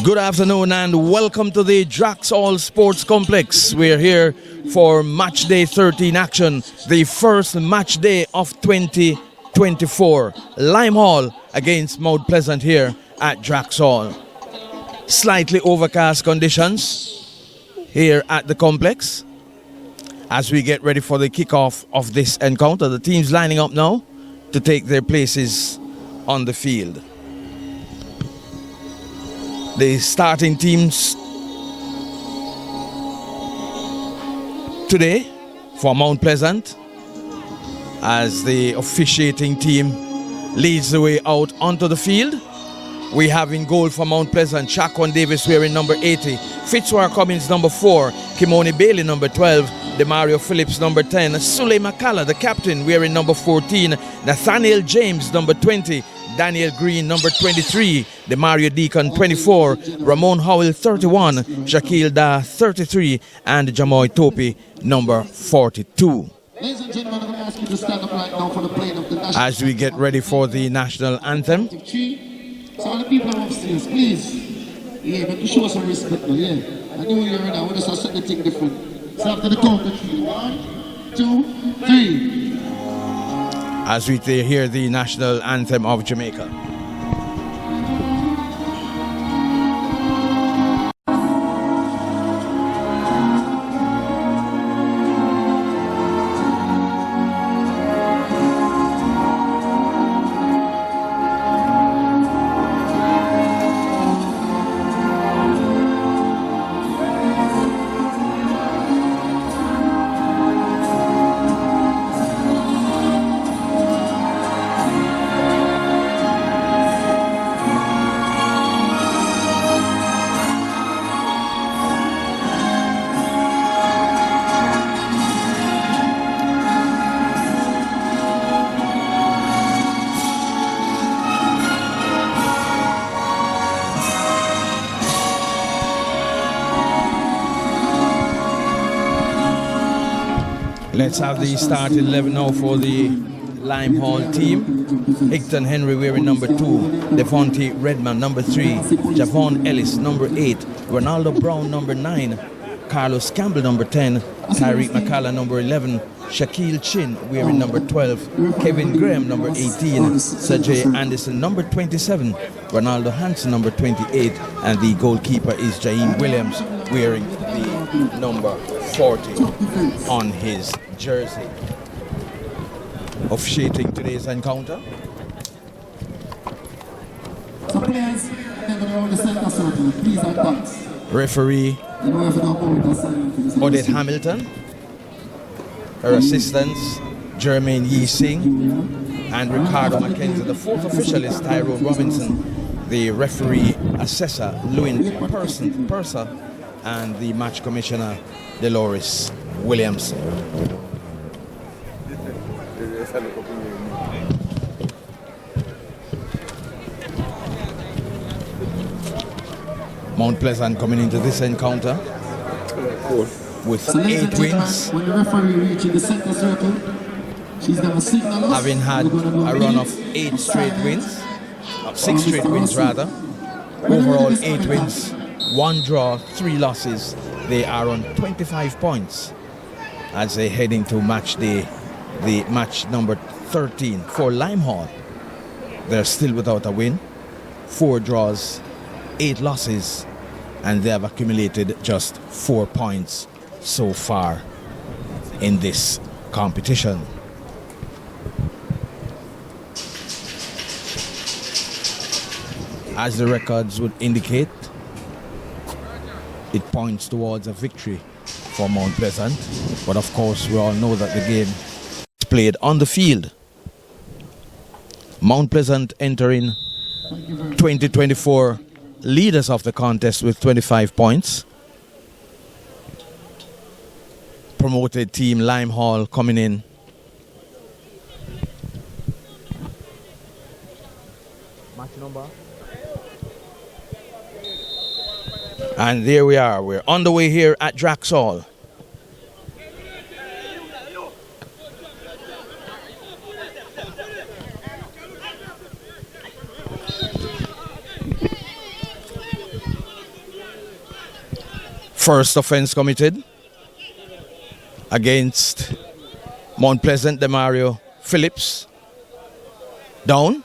Good afternoon and welcome to the Drax All Sports Complex. We're here for match day 13 action, the first match day of 2024. Lime Hall against Mount Pleasant here at Drax Hall. Slightly overcast conditions here at the complex as we get ready for the kickoff of this encounter. The teams lining up now to take their places on the field. The starting teams today for Mount Pleasant, as the officiating team leads the way out onto the field. We have in goal for Mount Pleasant, Shaquan Davis wearing number 80, Fitzwar Cummins number 4, Kimoni Bailey number 12, Demario Phillips number 10, Sule Makala the captain wearing number 14, Nathaniel James number 20, Daniel Green number 23, Demario Deacon 24, Ramon Howell 31, Shaquille Da 33, and Jamoy Topi number 42. Ladies and gentlemen, I'm going to ask you to stand up right now for the playing of the national As we get ready for the national anthem. So all the people upstairs, please, yeah, make show some respect now, yeah. I know you're right now, we just have to set the thing different. So after the count of 3, 1, 2, 3. As we hear the national anthem of Jamaica. Let's have the start 11 now for the Lime Hall team. Higton Henry wearing number 2, Devontae Redman number 3, Javon Ellis number 8, Ronaldo Brown number 9, Carlos Campbell number 10, Tyreek McCalla number 11, Shaquille Chin wearing number 12, Kevin Graham number 18, Sajay Anderson number 27, Ronaldo Hansen number 28, and the goalkeeper is Jaheim Williams wearing the number 40 on his jersey. Officiating today's encounter. Referee Odette Hamilton. Her assistants Jermaine Yee Singh and Ricardo McKenzie. The fourth official is Tyrone Robinson. The referee assessor Lewin Purser, and the match commissioner Dolores Williamson. Mount Pleasant coming into this encounter with 8 wins, when the referee reaches the center circle, she's gonna signal us. having had a run of 8 straight wins, 6 straight wins rather. Overall 8 wins, 1 draw, 3 losses. They are on 25 points as they head into match day, the match number 13 for Lime Hall. They're still without a win, 4 draws, 8 losses, and they have accumulated just 4 points so far in this competition. As the records would indicate, it points towards a victory for Mount Pleasant. But of course, we all know that the game is played on the field. Mount Pleasant entering 2024 leaders of the contest with 25 points. Promoted team Lime Hall coming in match number. And there we are. We're on the way here at Drax Hall. First offense committed against Mount Pleasant, Demario Phillips. Down.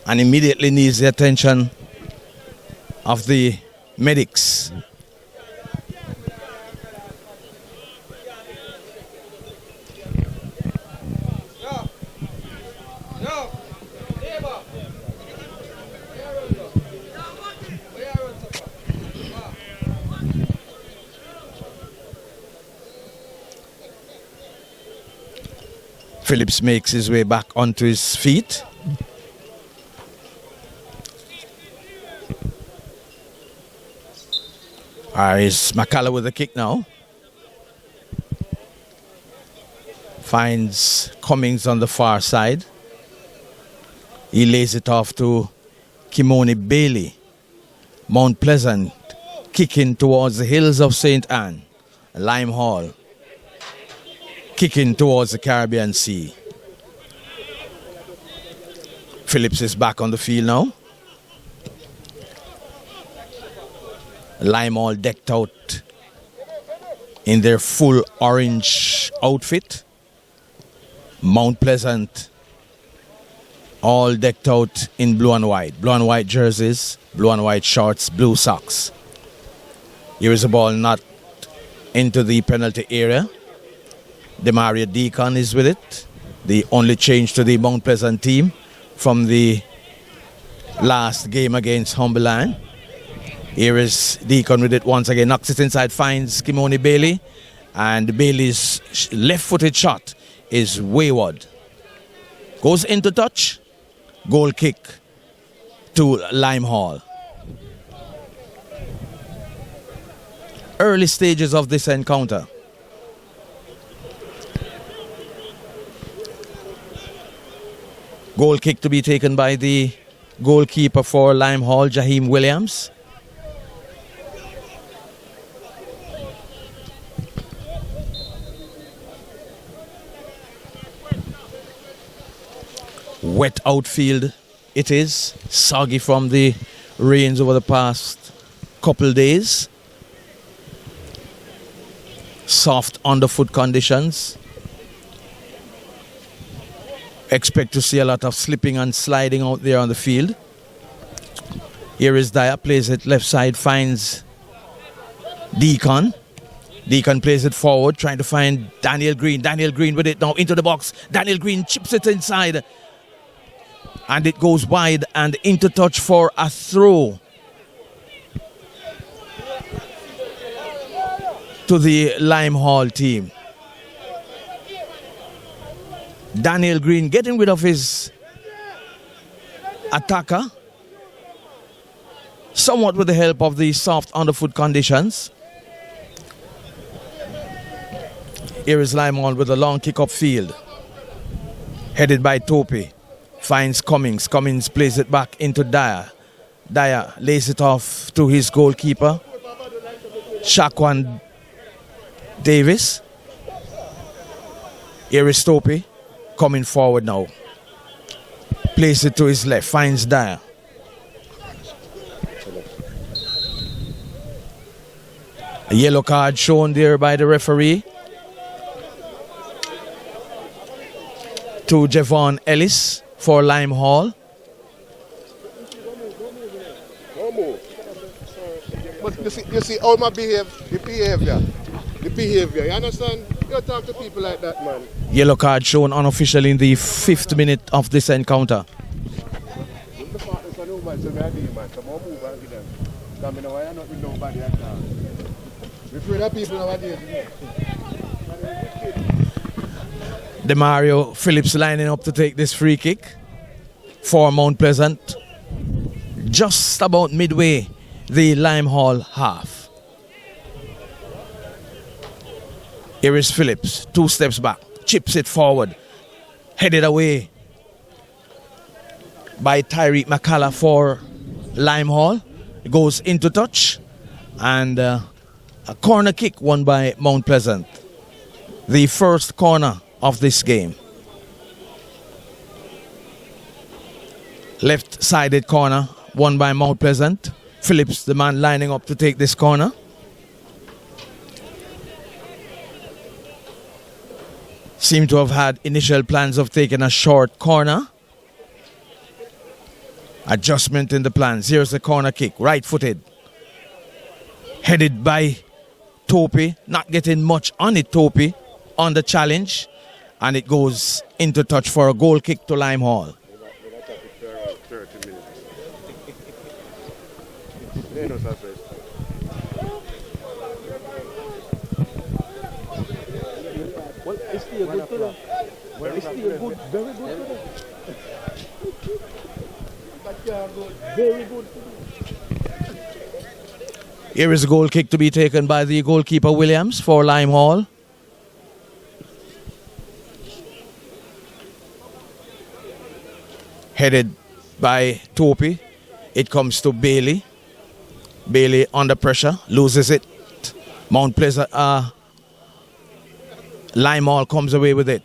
And immediately needs the attention of the medics. Phillips makes his way back onto his feet. Is McCullough with the kick now. Finds Cummings on the far side. He lays it off to Kimoni Bailey. Mount Pleasant kicking towards the hills of St. Anne. Lime Hall kicking towards the Caribbean Sea. Phillips is back on the field now. Lime all decked out in their full orange outfit. Mount Pleasant all decked out in blue and white. Blue and white jerseys, blue and white shorts, blue socks. Here is a ball not into the penalty area. Demario Deacon is with it. The only change to the Mount Pleasant team from the last game against Humberland. Here is Deacon with it once again. Knocks it inside, finds Kimoni Bailey. And Bailey's left-footed shot is wayward. Goes into touch. Goal kick to Lime Hall. Early stages of this encounter. Goal kick to be taken by the goalkeeper for Lime Hall, Jaheim Williams. Wet outfield it is, soggy from the rains over the past couple days. Soft underfoot conditions. Expect to see a lot of slipping and sliding out there on the field. Here is Dyer, plays it left side, finds Deacon. Deacon plays it forward, trying to find Daniel Green. Daniel Green with it now into the box. Daniel Green chips it inside. And it goes wide and into touch for a throw to the Lime Hall team. Daniel Green getting rid of his attacker, somewhat with the help of the soft underfoot conditions. Here is Lime Hall with a long kick up field, headed by Topi. Finds Cummings. Cummings plays it back into Dyer. Dyer lays it off to his goalkeeper, Shaquan Davis. Here is Topi coming forward now. Plays it to his left. Finds Dyer. A yellow card shown there by the referee to Javon Ellis for Lime Hall. But you see all my behavior, you understand? You talk to people like that, man. Yellow card shown unofficially in the 5th minute of this encounter. Demario Phillips lining up to take this free kick for Mount Pleasant. Just about midway the Lime Hall half. Here is Phillips, 2 steps back, chips it forward, headed away by Tyreek McCullough for Lime Hall. It goes into touch, and a corner kick won by Mount Pleasant. The first corner of this game. Left-sided corner won by Mount Pleasant. Phillips, the man lining up to take this corner. seem to have had initial plans of taking a short corner. Adjustment in the plans. Here's the corner kick, right-footed. Headed by Topi, not getting much on it, Topi, on the challenge. And it goes into touch for a goal kick to Lime Hall. Well, it's still good today. Well, it's still good, very good today. Very good today. Here is a goal kick to be taken by the goalkeeper Williams for Lime Hall. Headed by Topi. It comes to Bailey. Bailey under pressure, loses it. Mount Pleasant, Lime Hall comes away with it.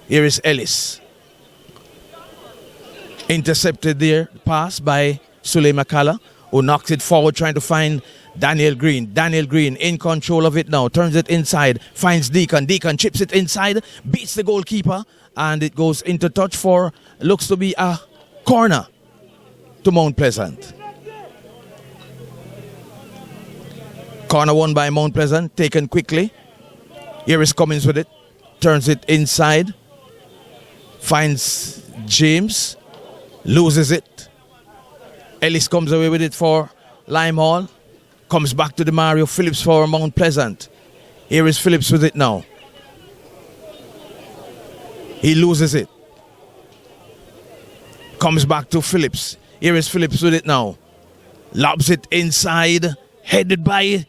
Here is Ellis. Intercepted there, pass by Sule McCullough, who knocks it forward trying to find Daniel Green. Daniel Green in control of it now, turns it inside, finds Deacon. Deacon chips it inside, beats the goalkeeper, and it goes into touch for, looks to be a corner to Mount Pleasant. Corner won by Mount Pleasant, taken quickly. Here is Cummins with it, turns it inside, finds James, loses it. Ellis comes away with it for Lime Hall, comes back to the Mario Phillips for Mount Pleasant. Here is Phillips with it now. He loses it. Comes back to Phillips. Here is Phillips with it now. Lobs it inside, headed by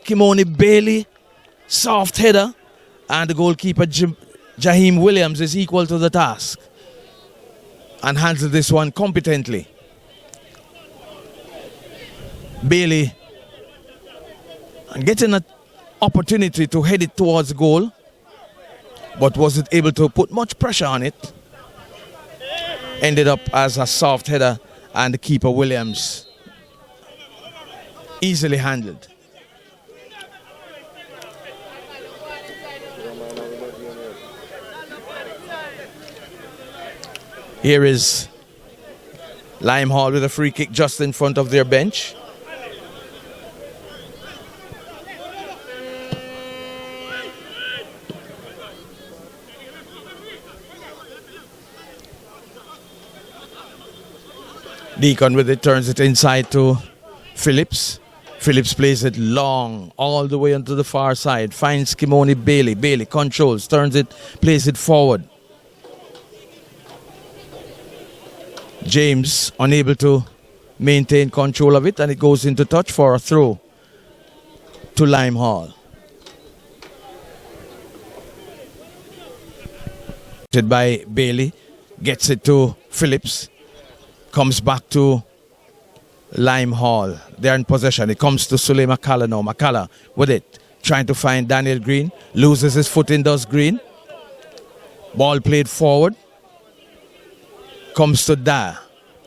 Kimoni Bailey. Soft header. And the goalkeeper Jaheim Williams is equal to the task and handles this one competently. Bailey getting an opportunity to head it towards goal, but wasn't able to put much pressure on it. Ended up as a soft header, and the keeper Williams easily handled. Here is Lime Hall with a free kick just in front of their bench. Deacon with it, turns it inside to Phillips. Phillips plays it long, all the way onto the far side. Finds Kimoni Bailey. Bailey controls, turns it, plays it forward. James unable to maintain control of it, and it goes into touch for a throw to Lime Hall. By Bailey, gets it to Phillips. Comes back to Lime Hall. They're in possession. It comes to Sule McCullough now. McCullough with it. Trying to find Daniel Green. Loses his footing, does Green. Ball played forward. Comes to Dyer.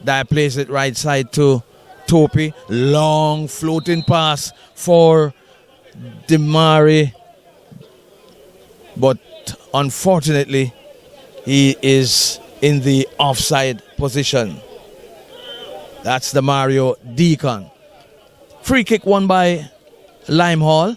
Dyer plays it right side to Topi. Long floating pass for Demari. But unfortunately, he is in the offside position. That's the Mario Deacon. Free kick won by Lime Hall.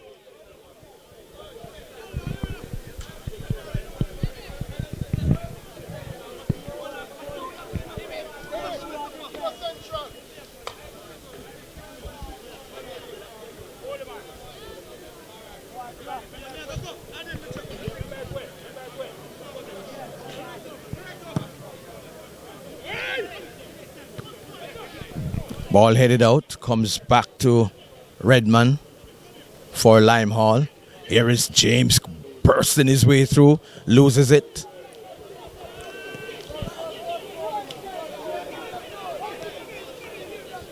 Ball headed out, comes back to Redman for Lime Hall. Here is James bursting his way through, loses it.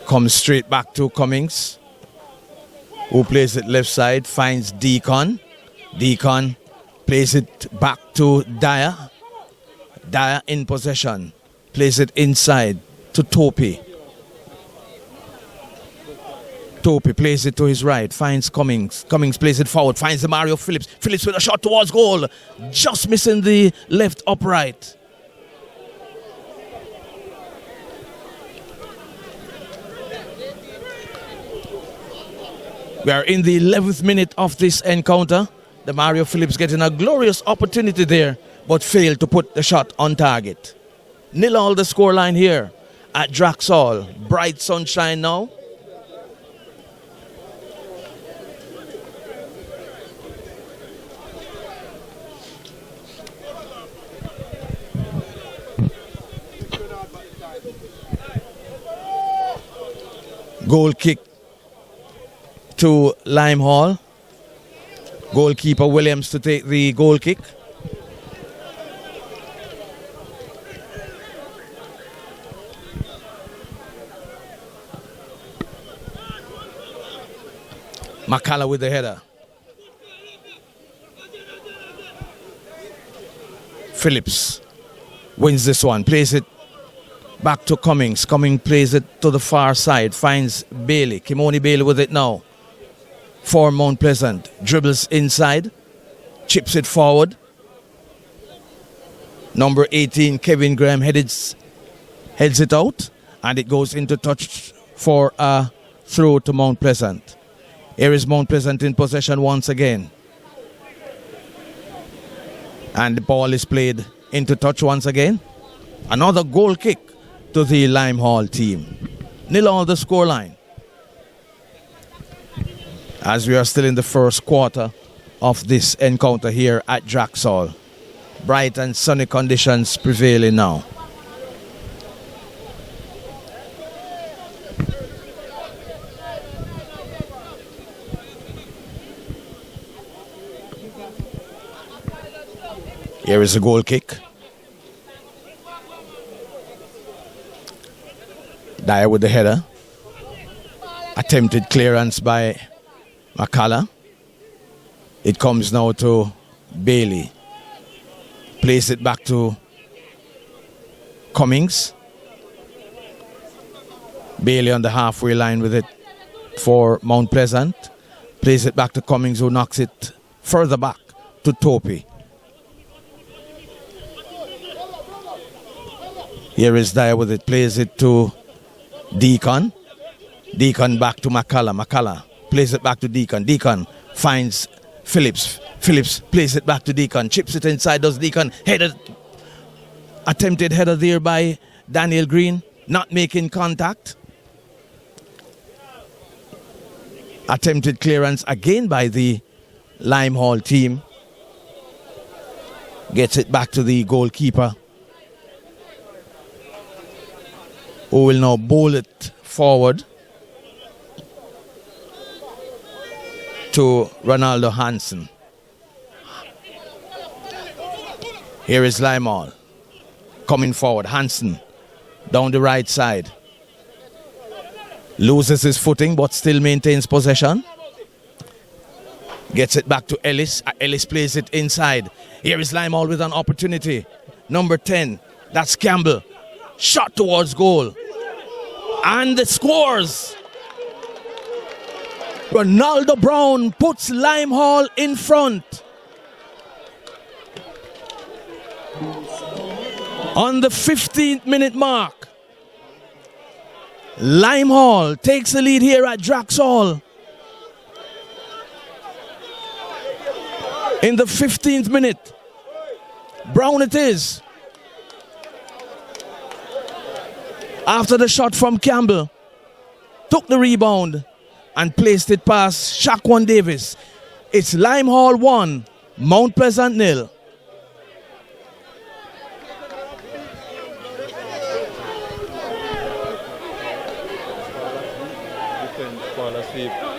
Comes straight back to Cummings, who plays it left side, finds Deacon. Deacon plays it back to Dyer. Dyer in possession, plays it inside to Topi. Topi plays it to his right, finds Cummings. Cummings plays it forward, finds the Mario Phillips. Phillips with a shot towards goal, just missing the left upright. We are in the 11th minute of this encounter. The Mario Phillips getting a glorious opportunity there, but failed to put the shot on target. 0-0 the scoreline here at Drax Hall. Bright sunshine now. Goal kick to Lime Hall. Goalkeeper Williams to take the goal kick. McCullough with the header. Phillips wins this one, plays it back to Cummings. Cummings plays it to the far side, finds Bailey. Kimoni Bailey with it now for Mount Pleasant. Dribbles inside, chips it forward. Number 18, Kevin Graham, heads it out, and it goes into touch for a throw to Mount Pleasant. Here is Mount Pleasant in possession once again. And the ball is played into touch once again. Another goal kick to the Lime Hall team. 0-0 the scoreline. As we are still in the first quarter of this encounter here at Drax Hall. Bright and sunny conditions prevailing now. Here is a goal kick. Dyer with the header. Attempted clearance by McCullough. It comes now to Bailey. Place it back to Cummings. Bailey on the halfway line with it for Mount Pleasant. Plays it back to Cummings, who knocks it further back to Topi. Here is Dyer with it, plays it to Deacon. Deacon back to McCullough. McCullough plays it back to Deacon. Deacon finds Phillips. Phillips plays it back to Deacon. Chips it inside, does Deacon. Attempted header there by Daniel Green. Not making contact. Attempted clearance again by the Lime Hall team. Gets it back to the goalkeeper, who will now bowl it forward to Ronaldo Hansen. Here is Lime Hall coming forward. Hansen down the right side. Loses his footing but still maintains possession. Gets it back to Ellis. Ellis plays it inside. Here is Lime Hall with an opportunity. Number 10, that's Campbell. Shot towards goal. And it scores. Ronaldo Brown puts Lime Hall in front. On the 15th minute mark, Lime Hall takes the lead here at Drax Hall. In the 15th minute, Brown it is. After the shot from Campbell, took the rebound and placed it past Shaquan Davis. It's Lime Hall 1, Mount Pleasant 0.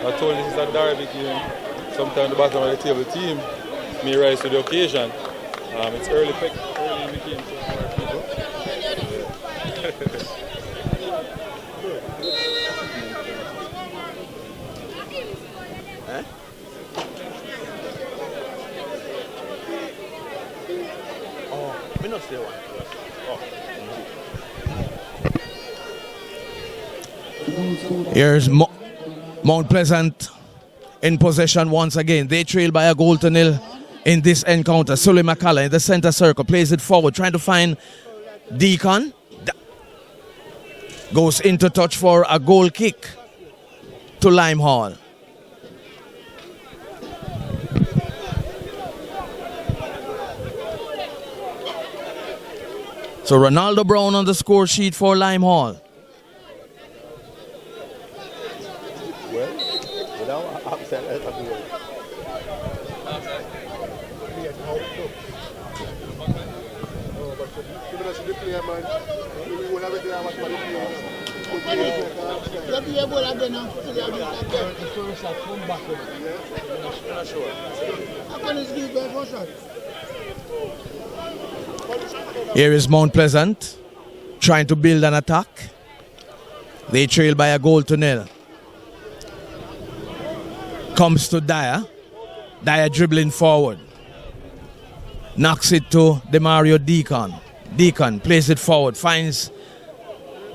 I told this is a derby game. Sometimes the bottom of the table team may rise to the occasion. It's early in the game. Here's Mount Pleasant in possession once again. They trail by a goal to nil in this encounter. Sully McCullough in the center circle, plays it forward, trying to find Deacon. Goes into touch for a goal kick to Lime Hall. So Ronaldo Brown on the score sheet for Lime Hall. Here is Mount Pleasant trying to build an attack. They trail by a goal to nil. Comes to Dyer. Dyer dribbling forward. Knocks it to Demario Deacon. Deacon plays it forward. Finds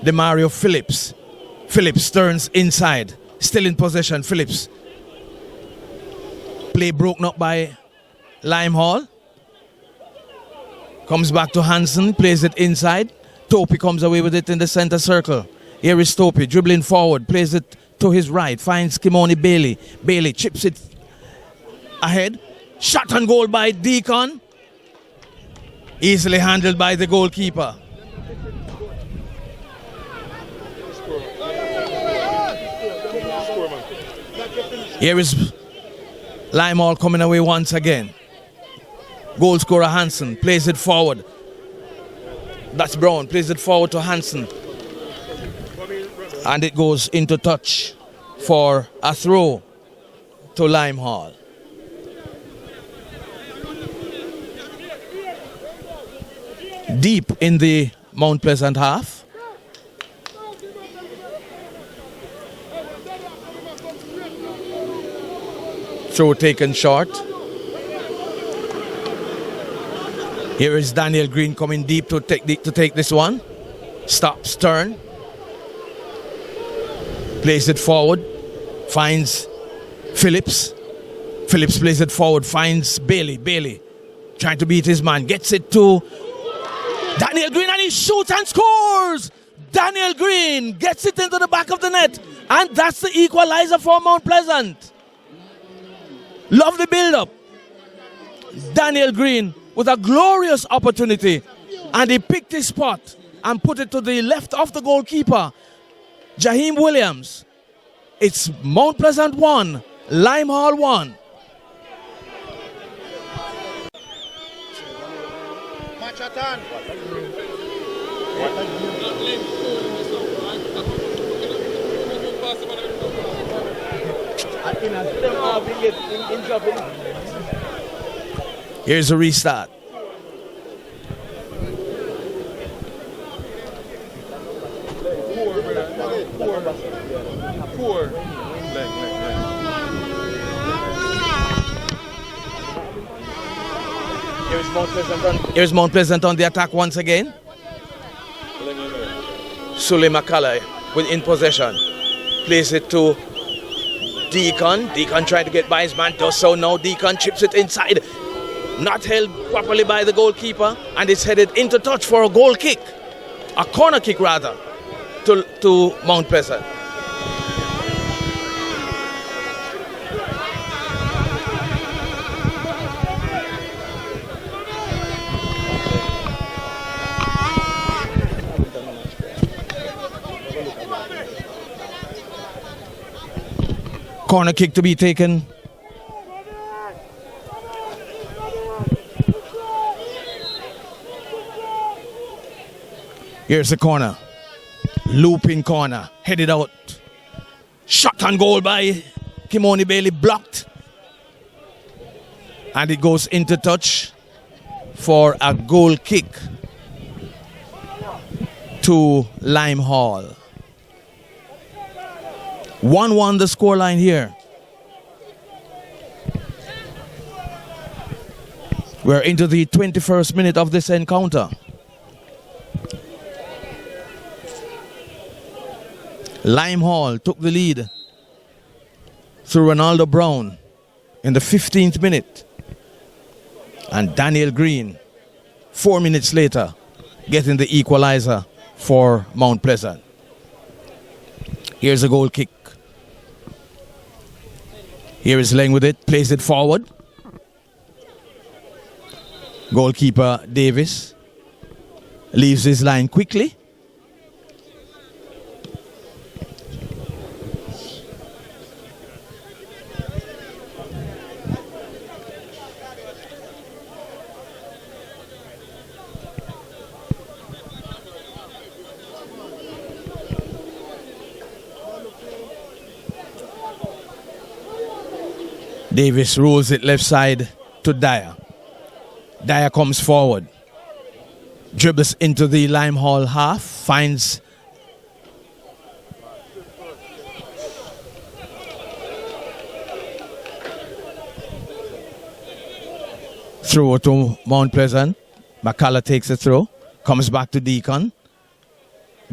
Demario Phillips. Phillips turns inside. Still in possession. Phillips. Play broken up by Lime Hall. Comes back to Hansen. Plays it inside. Topi comes away with it in the center circle. Here is Topi dribbling forward. Plays it to his right. Finds Kimoni Bailey. Bailey chips it ahead. Shot on goal by Deacon. Easily handled by the goalkeeper. Here is Lime Hall coming away once again. Goal scorer Hansen plays it forward. That's Brown, plays it forward to Hansen. And it goes into touch for a throw to Lime Hall. Deep in the Mount Pleasant half. Throw taken short. Here is Daniel Green coming deep to take this one. Stops, turn. Plays it forward. Finds Phillips. Phillips plays it forward. Finds Bailey. Bailey trying to beat his man. Gets it to Daniel Green and he shoots and scores! Daniel Green gets it into the back of the net. And that's the equalizer for Mount Pleasant. Lovely build-up. Daniel Green with a glorious opportunity. And he picked his spot and put it to the left of the goalkeeper, Jaheim Williams. It's Mount Pleasant 1, Lime Hall 1. Here's a restart. Poor. Here's Mount Pleasant on the attack once again. Sully McCullough in possession. Plays it to Deacon. Deacon trying to get by his man. Does so now. Deacon chips it inside. Not held properly by the goalkeeper. And it's headed into touch for a goal kick. A corner kick rather. To Mount Pleasant. Corner kick to be taken. Here's the corner. Looping corner. Headed out. Shot on goal by Kimoni Bailey. Blocked. And it goes into touch for a goal kick to Lime Hall. 1-1 the scoreline here. We're into the 21st minute of this encounter. Lime Hall took the lead through Ronaldo Brown in the 15th minute. And Daniel Green, 4 minutes later, getting the equalizer for Mount Pleasant. Here's a goal kick. Here is Leng with it, plays it forward. Goalkeeper Davis leaves his line quickly. Davis rolls it left side to Dyer. Dyer comes forward, dribbles into the Limehall half, finds throw to Mount Pleasant. McCullough takes the throw, comes back to Deacon.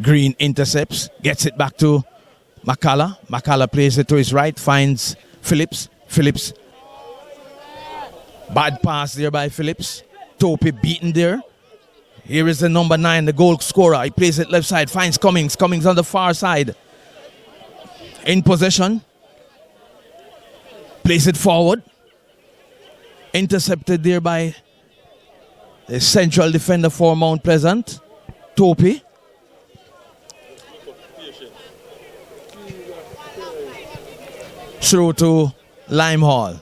Green intercepts, gets it back to McCullough. McCullough plays it to his right, finds Phillips. Phillips, bad pass there by Phillips. Topi beaten there. Here is the number 9, the goal scorer. He plays it left side, finds Cummings. Cummings on the far side. In possession. Plays it forward. Intercepted there by the central defender for Mount Pleasant, Topi. Through to Limehall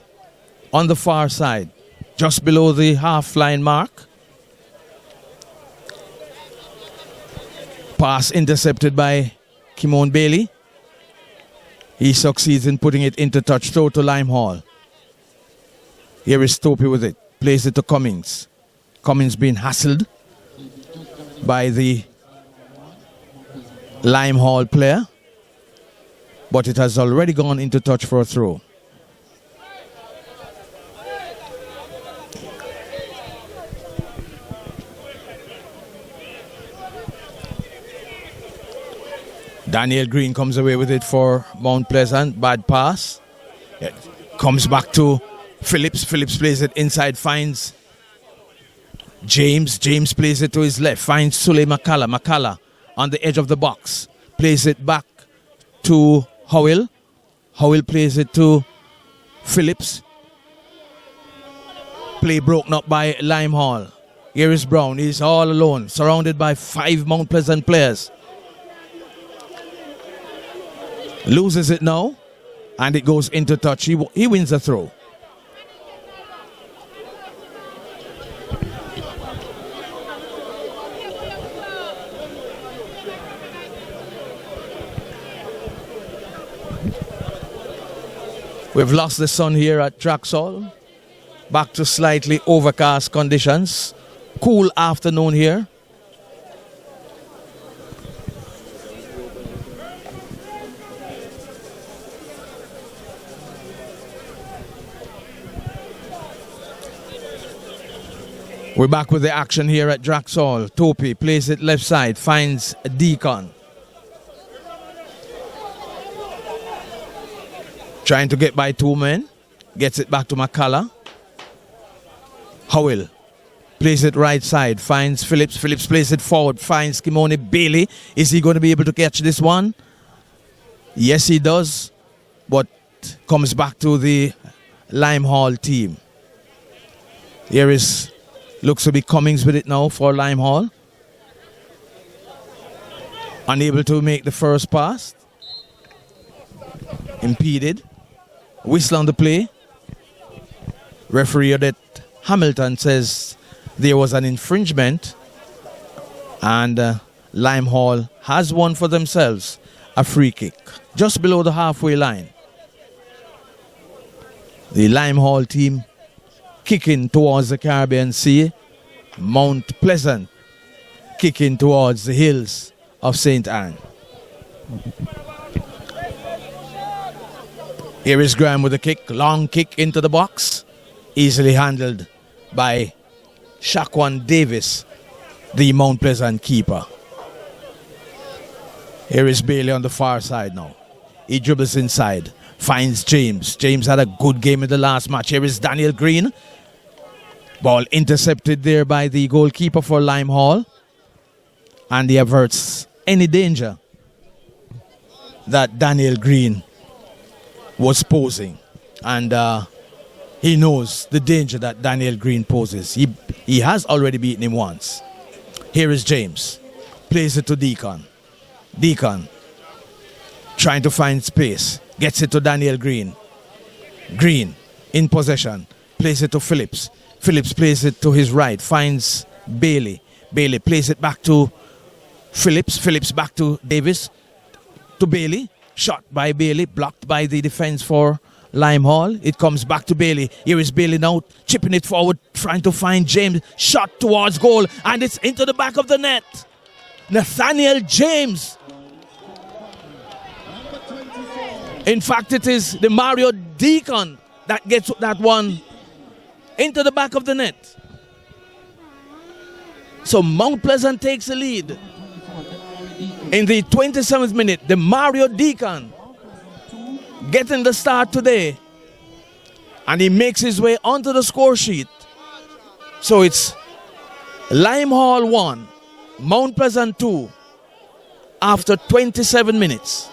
on the far side, just below the half line mark. Pass intercepted by Kimon Bailey. He succeeds in putting it into touch. Throw to Limehall. Here is Topi with it. Plays it to Cummings. Cummings being hassled by the Limehall player, but it has already gone into touch for a throw. Daniel Green comes away with it for Mount Pleasant. Bad pass. It comes back to Phillips. Phillips plays it inside, finds James. James plays it to his left, finds Sule McCullough. McCullough on the edge of the box. Plays it back to Howell. Howell plays it to Phillips. Play broken up by Limehall. Here is Brown. He's all alone, surrounded by 5 Mount Pleasant players. Loses it now, and it goes into touch. He wins the throw. We've lost the sun here at Drax. Back to slightly overcast conditions. Cool afternoon here. We're back with the action here at Drax. Topi plays it left side, finds Deacon. Trying to get by 2 men. Gets it back to McCullough. Howell plays it right side, finds Phillips. Phillips plays it forward, finds Kimoni Bailey. Is he going to be able to catch this one? Yes, he does. But comes back to the Limehall team. Here is... looks to be Cummings with it now for Limehall. Unable to make the first pass. Impeded. Whistle on the play. Referee Odette Hamilton says there was an infringement, and Limehall has won for themselves a free kick just below the halfway line. The Limehall team kicking towards the Caribbean Sea. Mount Pleasant kicking towards the hills of St. Anne. Here is Graham with a kick, long kick into the box, easily handled by Shaquan Davis, the Mount Pleasant keeper. Here is Bailey on the far side now. He dribbles inside, finds James. James had a good game in the last match. Here is Daniel Green. Ball intercepted there by the goalkeeper for Lime Hall. And he averts any danger that Daniel Green was posing. And he knows the danger that Daniel Green poses. He has already beaten him once. Here is James. Plays it to Deacon. Deacon trying to find space. Gets it to Daniel Green. Green in possession. Plays it to Phillips. Phillips plays it to his right. Finds Bailey. Bailey plays it back to Phillips. Phillips back to Davis. To Bailey. Shot by Bailey. Blocked by the defense for Lime Hall. It comes back to Bailey. Here is Bailey now chipping it forward. Trying to find James. Shot towards goal. And it's into the back of the net. Nathaniel James. In fact, it is the Mario Deacon that gets that one into the back of the net. So Mount Pleasant takes the lead. In the 27th minute, the Mario Deacon getting the start today. And he makes his way onto the score sheet. So it's Lime Hall 1, Mount Pleasant 2 after 27 minutes.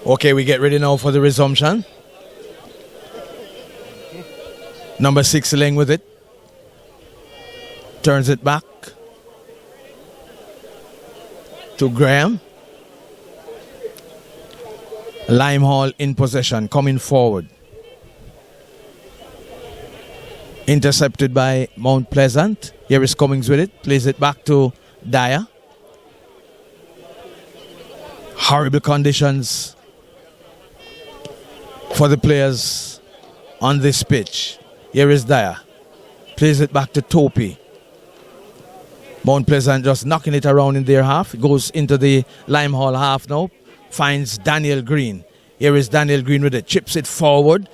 Okay, we get ready now for the resumption. Number 6 Ling with it. Turns it back to Graham. Lime Hall in possession, coming forward. Intercepted by Mount Pleasant. Here is Cummings with it. Plays it back to Dyer. Horrible conditions for the players on this pitch. Here is Dyer. Plays it back to Topi. Mount Pleasant just knocking it around in their half. It goes into the Lime Hall half now. Finds Daniel Green. Here is Daniel Green with it. Chips it forward.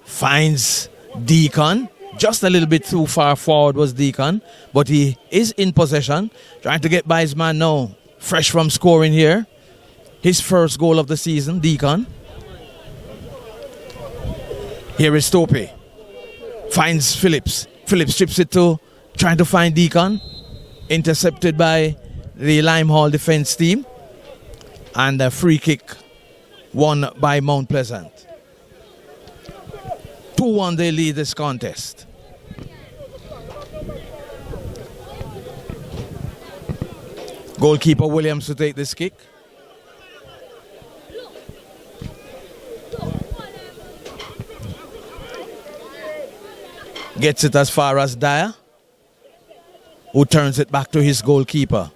Finds Deacon. Just a little bit too far forward was Deacon. But he is in possession. Trying to get by his man now. Fresh from scoring here. His first goal of the season, Deacon. Here is Tope. Finds Phillips. Phillips chips it to, trying to find Deacon. Intercepted by the Lime Hall defense team. And a free kick won by Mount Pleasant. 2-1 they lead this contest. Goalkeeper Williams to take this kick. Gets it as far as Dyer, who turns it back to his goalkeeper.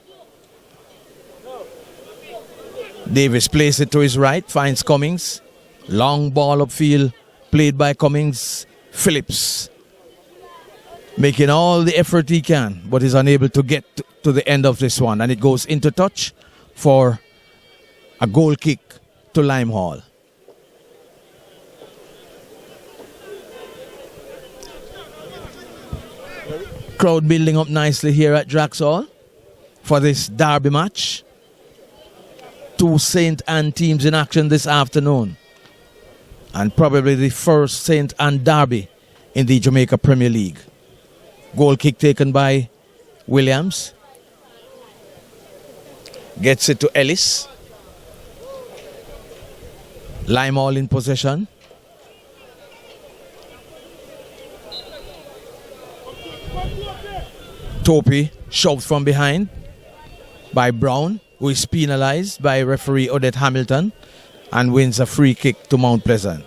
Davis plays it to his right, finds Cummings. Long ball upfield, played by Cummings. Phillips making all the effort he can, but is unable to get to the end of this one. And it goes into touch for a goal kick to Lime Hall. Crowd building up nicely here at Drax Hall for this derby match. 2 St. Anne teams in action this afternoon. And probably the first St. Anne derby in the Jamaica Premier League. Goal kick taken by Williams. Gets it to Ellis. Lime Hall in possession. Topi shoved from behind by Brown, who is penalized by referee Odette Hamilton and wins a free kick to Mount Pleasant.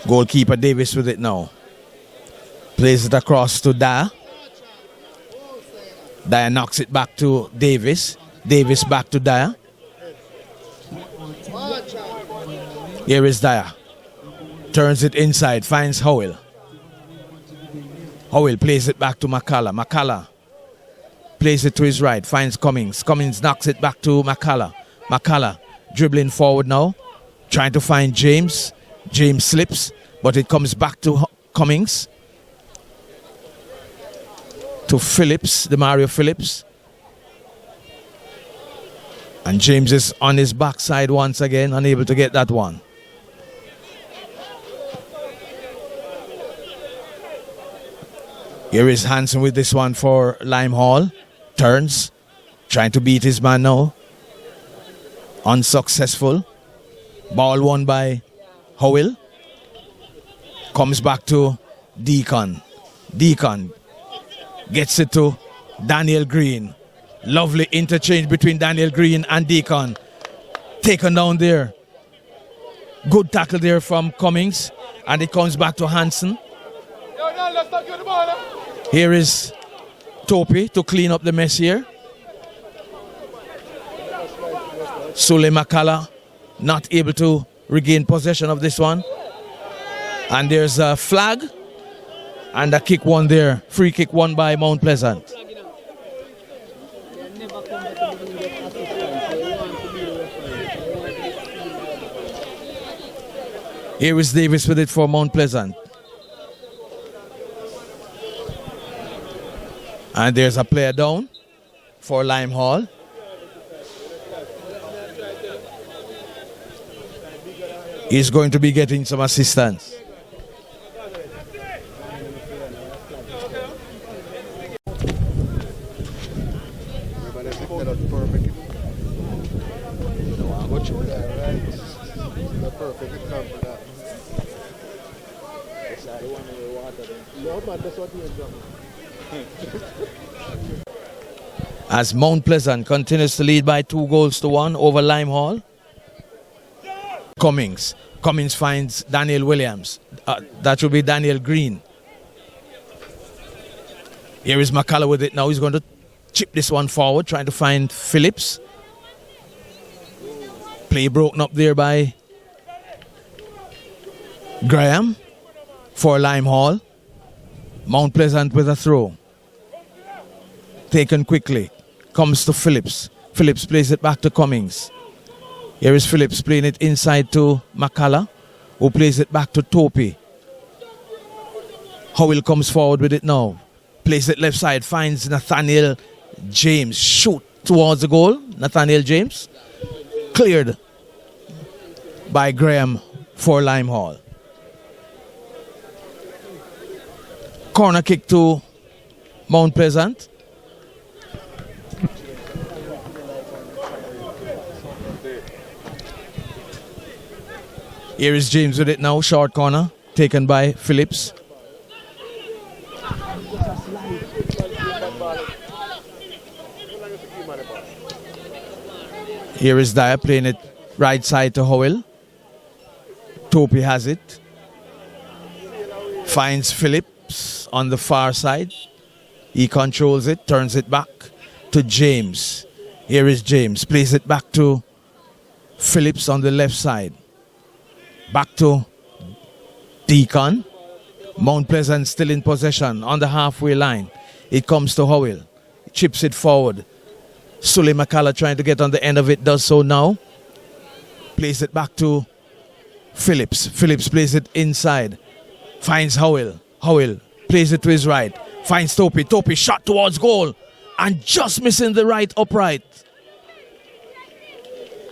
Goalkeeper Davis with it now. Plays it across to Dyer. Dyer knocks it back to Davis. Davis back to Dyer. Here is Dyer. Turns it inside, finds Howell. Howell plays it back to McCullough. McCullough plays it to his right, finds Cummings. Cummings knocks it back to McCullough. McCullough dribbling forward now, trying to find James. James slips, but it comes back to Cummings. To Phillips, the Mario Phillips. And James is on his backside once again, unable to get that one. Here is Hansen with this one for Lime Hall. Turns, trying to beat his man now. Unsuccessful. Ball won by Howell. Comes back to Deacon. Deacon gets it to Daniel Green. Lovely interchange between Daniel Green and Deacon. Taken down there. Good tackle there from Cummings. And it comes back to Hansen. Here is Topi to clean up the mess here. Sule McCullough not able to regain possession of this one. And there's a flag and a kick won there. Free kick won by Mount Pleasant. Here is Davis with it for Mount Pleasant. And there's a player down for Lime Hall. He's going to be getting some assistance. As Mount Pleasant continues to lead by 2-1 over Lime Hall. Cummings finds Daniel Williams. That will be Daniel Green. Here is McCullough with it now. He's going to chip this one forward, trying to find Phillips. Play broken up there by Graham for Lime Hall. Mount Pleasant with a throw. Taken quickly. Comes to Phillips. Phillips plays it back to Cummings. Here is Phillips playing it inside to McCullough, who plays it back to Topi. Howell comes forward with it now. Plays it left side, finds Nathaniel James. Shoot towards the goal. Nathaniel James. Cleared by Graham for Lime Hall. Corner kick to Mount Pleasant. Here is James with it now. Short corner taken by Phillips. Here is Dyer playing it right side to Howell. Topi has it. Finds Phillips on the far side. He controls it, turns it back to James. Here is James. Plays it back to Phillips on the left side. Back to Deacon. Mount Pleasant still in possession on the halfway line. It comes to Howell. Chips it forward. Sule McCullough trying to get on the end of it. Does so now. Plays it back to Phillips. Phillips plays it inside. Finds Howell. Howell plays it to his right. Finds Topi. Topi shot towards goal. And just missing the right upright.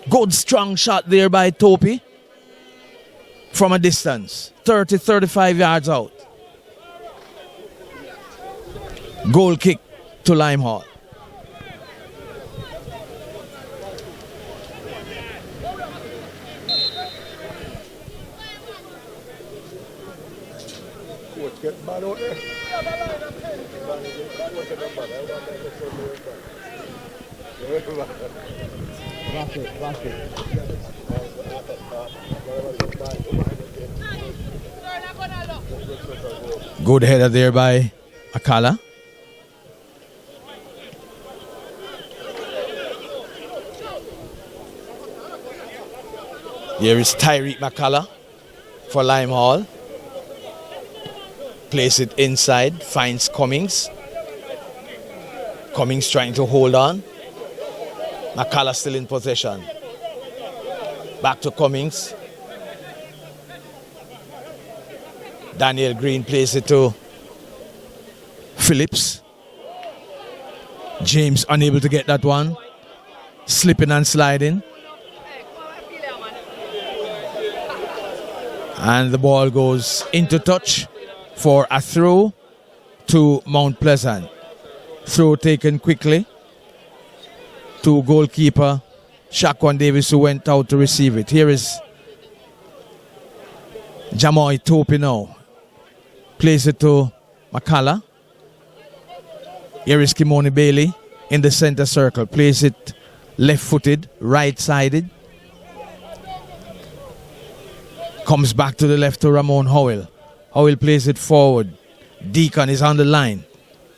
Good strong shot there by Topi. From a distance, 30-35 yards out. Goal kick to Lime Hall. Good header there by Akala. Here is Tyreek McCullough for Lime Hall. Place it inside, finds Cummings. Cummings trying to hold on. McCullough still in possession. Back to Cummings. Daniel Green plays it to Phillips. James unable to get that one. Slipping and sliding. And the ball goes into touch for a throw to Mount Pleasant. Throw taken quickly to goalkeeper Shaquan Davis, who went out to receive it. Here is Jamoy Topi now. Plays it to McCullough. Here is Kimoni Bailey in the center circle. Plays it left-footed, right-sided. Comes back to the left to Ramon Howell. Howell plays it forward. Deacon is on the line.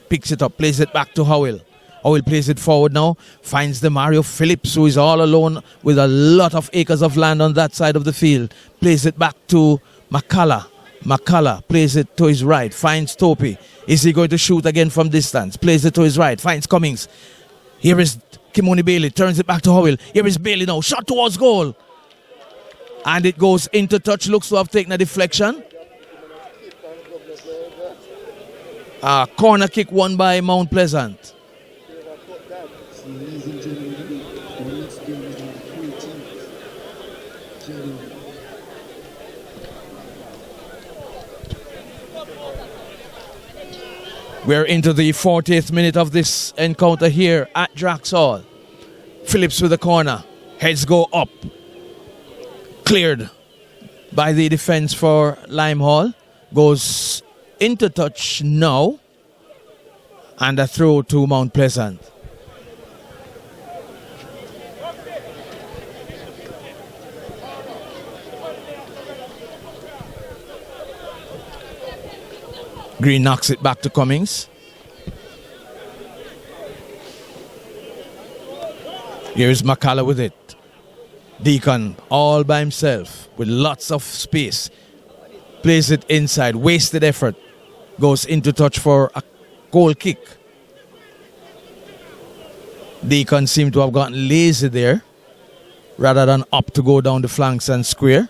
Picks it up, plays it back to Howell. Howell plays it forward now. Finds the Mario Phillips, who is all alone with a lot of acres of land on that side of the field. Plays it back to McCullough. McCullough plays it to his right. Finds Topi. Is he going to shoot again from distance? Plays it to his right. Finds Cummings. Here is Kimoni Bailey. Turns it back to Howell. Here is Bailey now. Shot towards goal. And it goes into touch. Looks to have taken a deflection. Corner kick won by Mount Pleasant. Ladies and gentlemen, our next game is on the 14th January. We're into the 40th minute of this encounter here at Drax Hall. Phillips with the corner. Heads go up. Cleared by the defense for Lime Hall. Goes into touch now. And a throw to Mount Pleasant. Green knocks it back to Cummings. Here's McCullough with it. Deacon all by himself with lots of space. Plays it inside. Wasted effort. Goes into touch for a goal kick. Deacon seemed to have gotten lazy there rather than up to go down the flanks and square.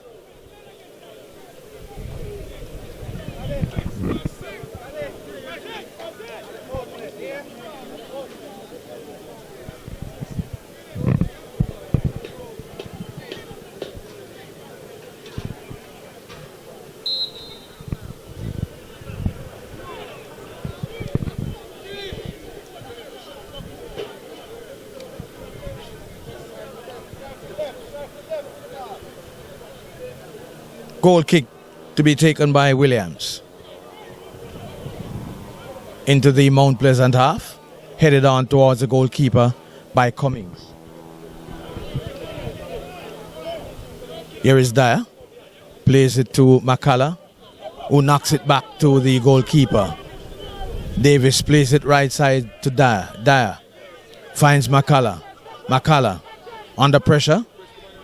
Goal kick to be taken by Williams. Into the Mount Pleasant half. Headed on towards the goalkeeper by Cummings. Here is Dyer. Plays it to McCullough, who knocks it back to the goalkeeper. Davis plays it right side to Dyer. Dyer finds McCullough. McCullough under pressure.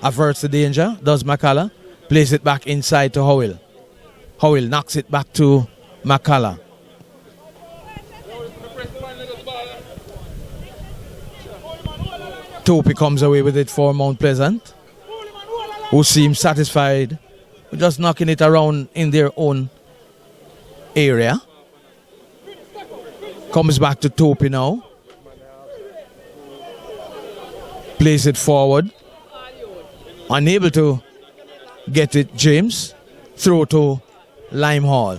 Averts the danger. Does McCullough. Plays it back inside to Howell. Howell knocks it back to McCullough. Topi comes away with it for Mount Pleasant, who seems satisfied with just knocking it around in their own area. Comes back to Topi now. Plays it forward. Unable to get it, James. Throw to Lime Hall.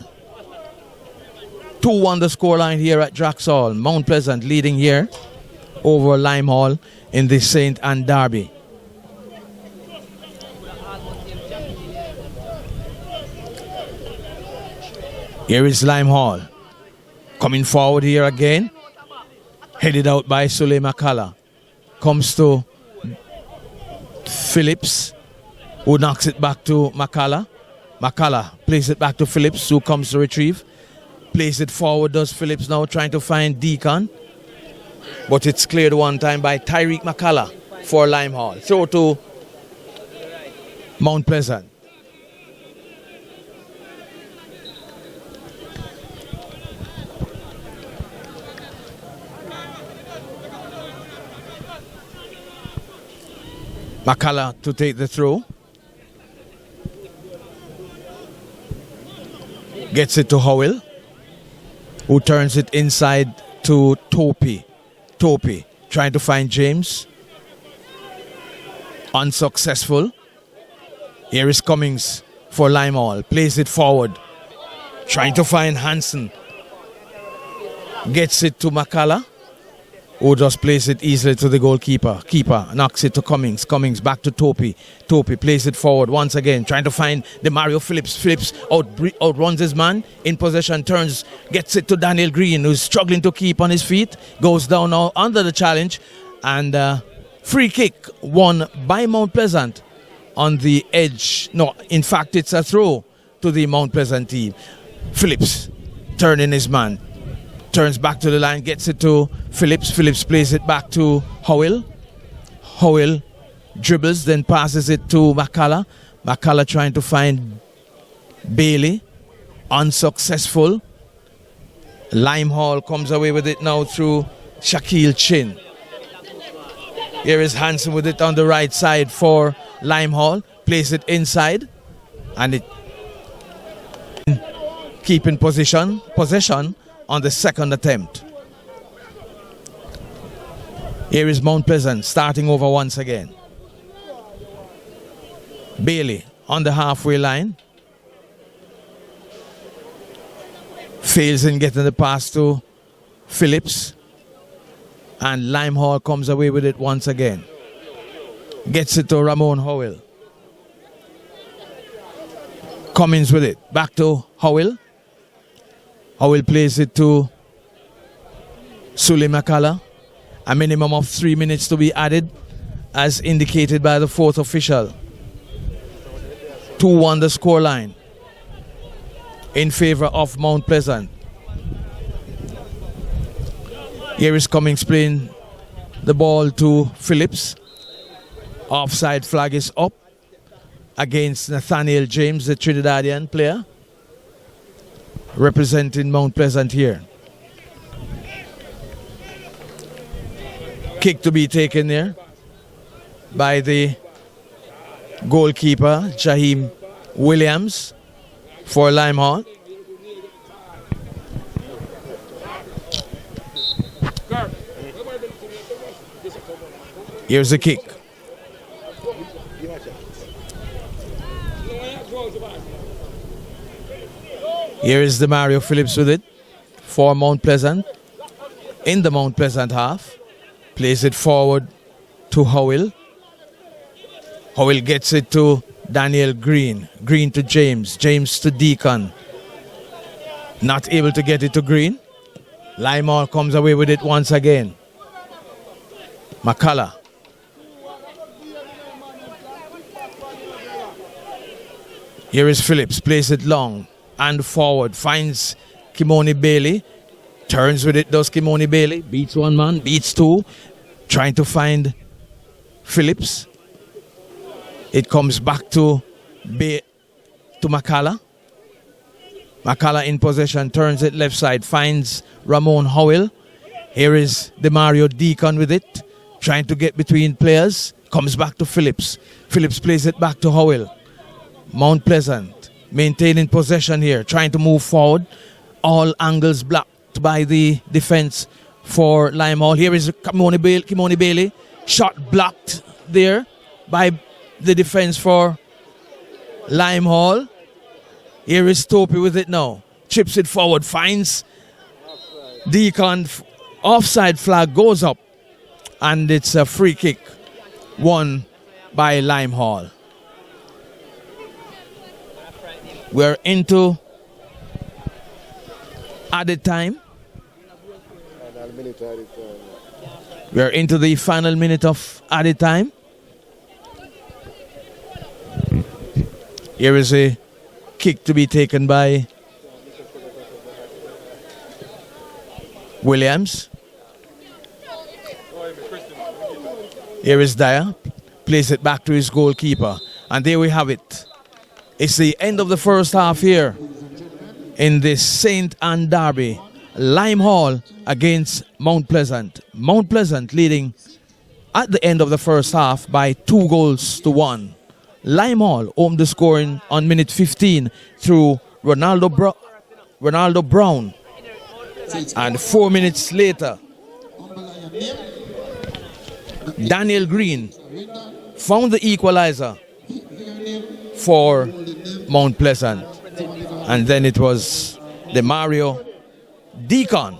2-1 the scoreline here at Drax Hall. Mount Pleasant leading here over Lime Hall in the St. Anne Derby. Here is Lime Hall. Coming forward here again. Headed out by Sule McCullough. Comes to Phillips, who knocks it back to McCullough. McCullough plays it back to Phillips, who comes to retrieve. Plays it forward, does Phillips now, trying to find Deacon. But it's cleared one time by Tyreek McCullough for Lime Hall. Throw to Mount Pleasant. McCullough to take the throw. Gets it to Howell, who turns it inside to Topi. Topi trying to find James. Unsuccessful. Here is Cummings for Limehall. Plays it forward. Trying to find Hansen. Gets it to McCullough, who just plays it easily to the goalkeeper. Keeper knocks it to Cummings. Cummings back to Topi. Topi plays it forward once again, trying to find the Mario Phillips. Phillips outruns his man in possession, turns, gets it to Daniel Green, who's struggling to keep on his feet. Goes down now under the challenge, and free kick won by Mount Pleasant on the edge. No, in fact, it's a throw to the Mount Pleasant team. Phillips turning his man. Turns back to the line, gets it to Phillips. Phillips plays it back to Howell. Howell dribbles, then passes it to McCullough. McCullough trying to find Bailey. Unsuccessful. Limehall comes away with it now through Shaquille Chin. Here is Hansen with it on the right side for Limehall. Plays it inside. And it keeping possession on the second attempt. Here is Mount Pleasant starting over once again. Bailey on the halfway line. Fails in getting the pass to Phillips. And Limehall comes away with it once again. Gets it to Ramon Howell. Cummings with it. Back to Howell. Howell plays it to Sully McCullough. A minimum of 3 minutes to be added, as indicated by the fourth official. 2-1 the scoreline in favor of Mount Pleasant. Here is Cummings playing the ball to Phillips. Offside flag is up against Nathaniel James, the Trinidadian player representing Mount Pleasant here. Kick to be taken there by the goalkeeper, Jaheim Williams, for Limehall. Here's the kick. Here is the Mario Phillips with it for Mount Pleasant. In the Mount Pleasant half. Plays it forward to Howell. Howell gets it to Daniel Green. Green to James. James to Deacon. Not able to get it to Green. Limehall comes away with it once again. McCullough. Here is Phillips. Plays it long and forward. Finds Kimoni Bailey. Turns with it, does Kimoni Bailey. Beats one man, beats two. Trying to find Phillips. It comes back to McCullough. McCullough in possession, turns it left side, finds Ramon Howell. Here is Demario Deacon with it. Trying to get between players. Comes back to Phillips. Phillips plays it back to Howell. Mount Pleasant maintaining possession here. Trying to move forward. All angles blocked by the defense for Limehall. Here is Kimoni Bailey. Shot blocked there by the defense for Limehall. Here is Topi with it now. Chips it forward. Finds Deacon. Offside flag goes up. And it's a free kick won by Limehall. We're into added time. We're into the final minute of added time. Here is a kick to be taken by Williams. Here is Dyer. Plays it back to his goalkeeper. And there we have it. It's the end of the first half here in the St. Anne Derby. Lime Hall against Mount Pleasant. Mount Pleasant leading at the end of the first half by 2-1. Lime Hall opened the scoring on minute 15 through Ronaldo Brown. And 4 minutes later, Daniel Green found the equalizer for Mount Pleasant. And then it was the Mario Deacon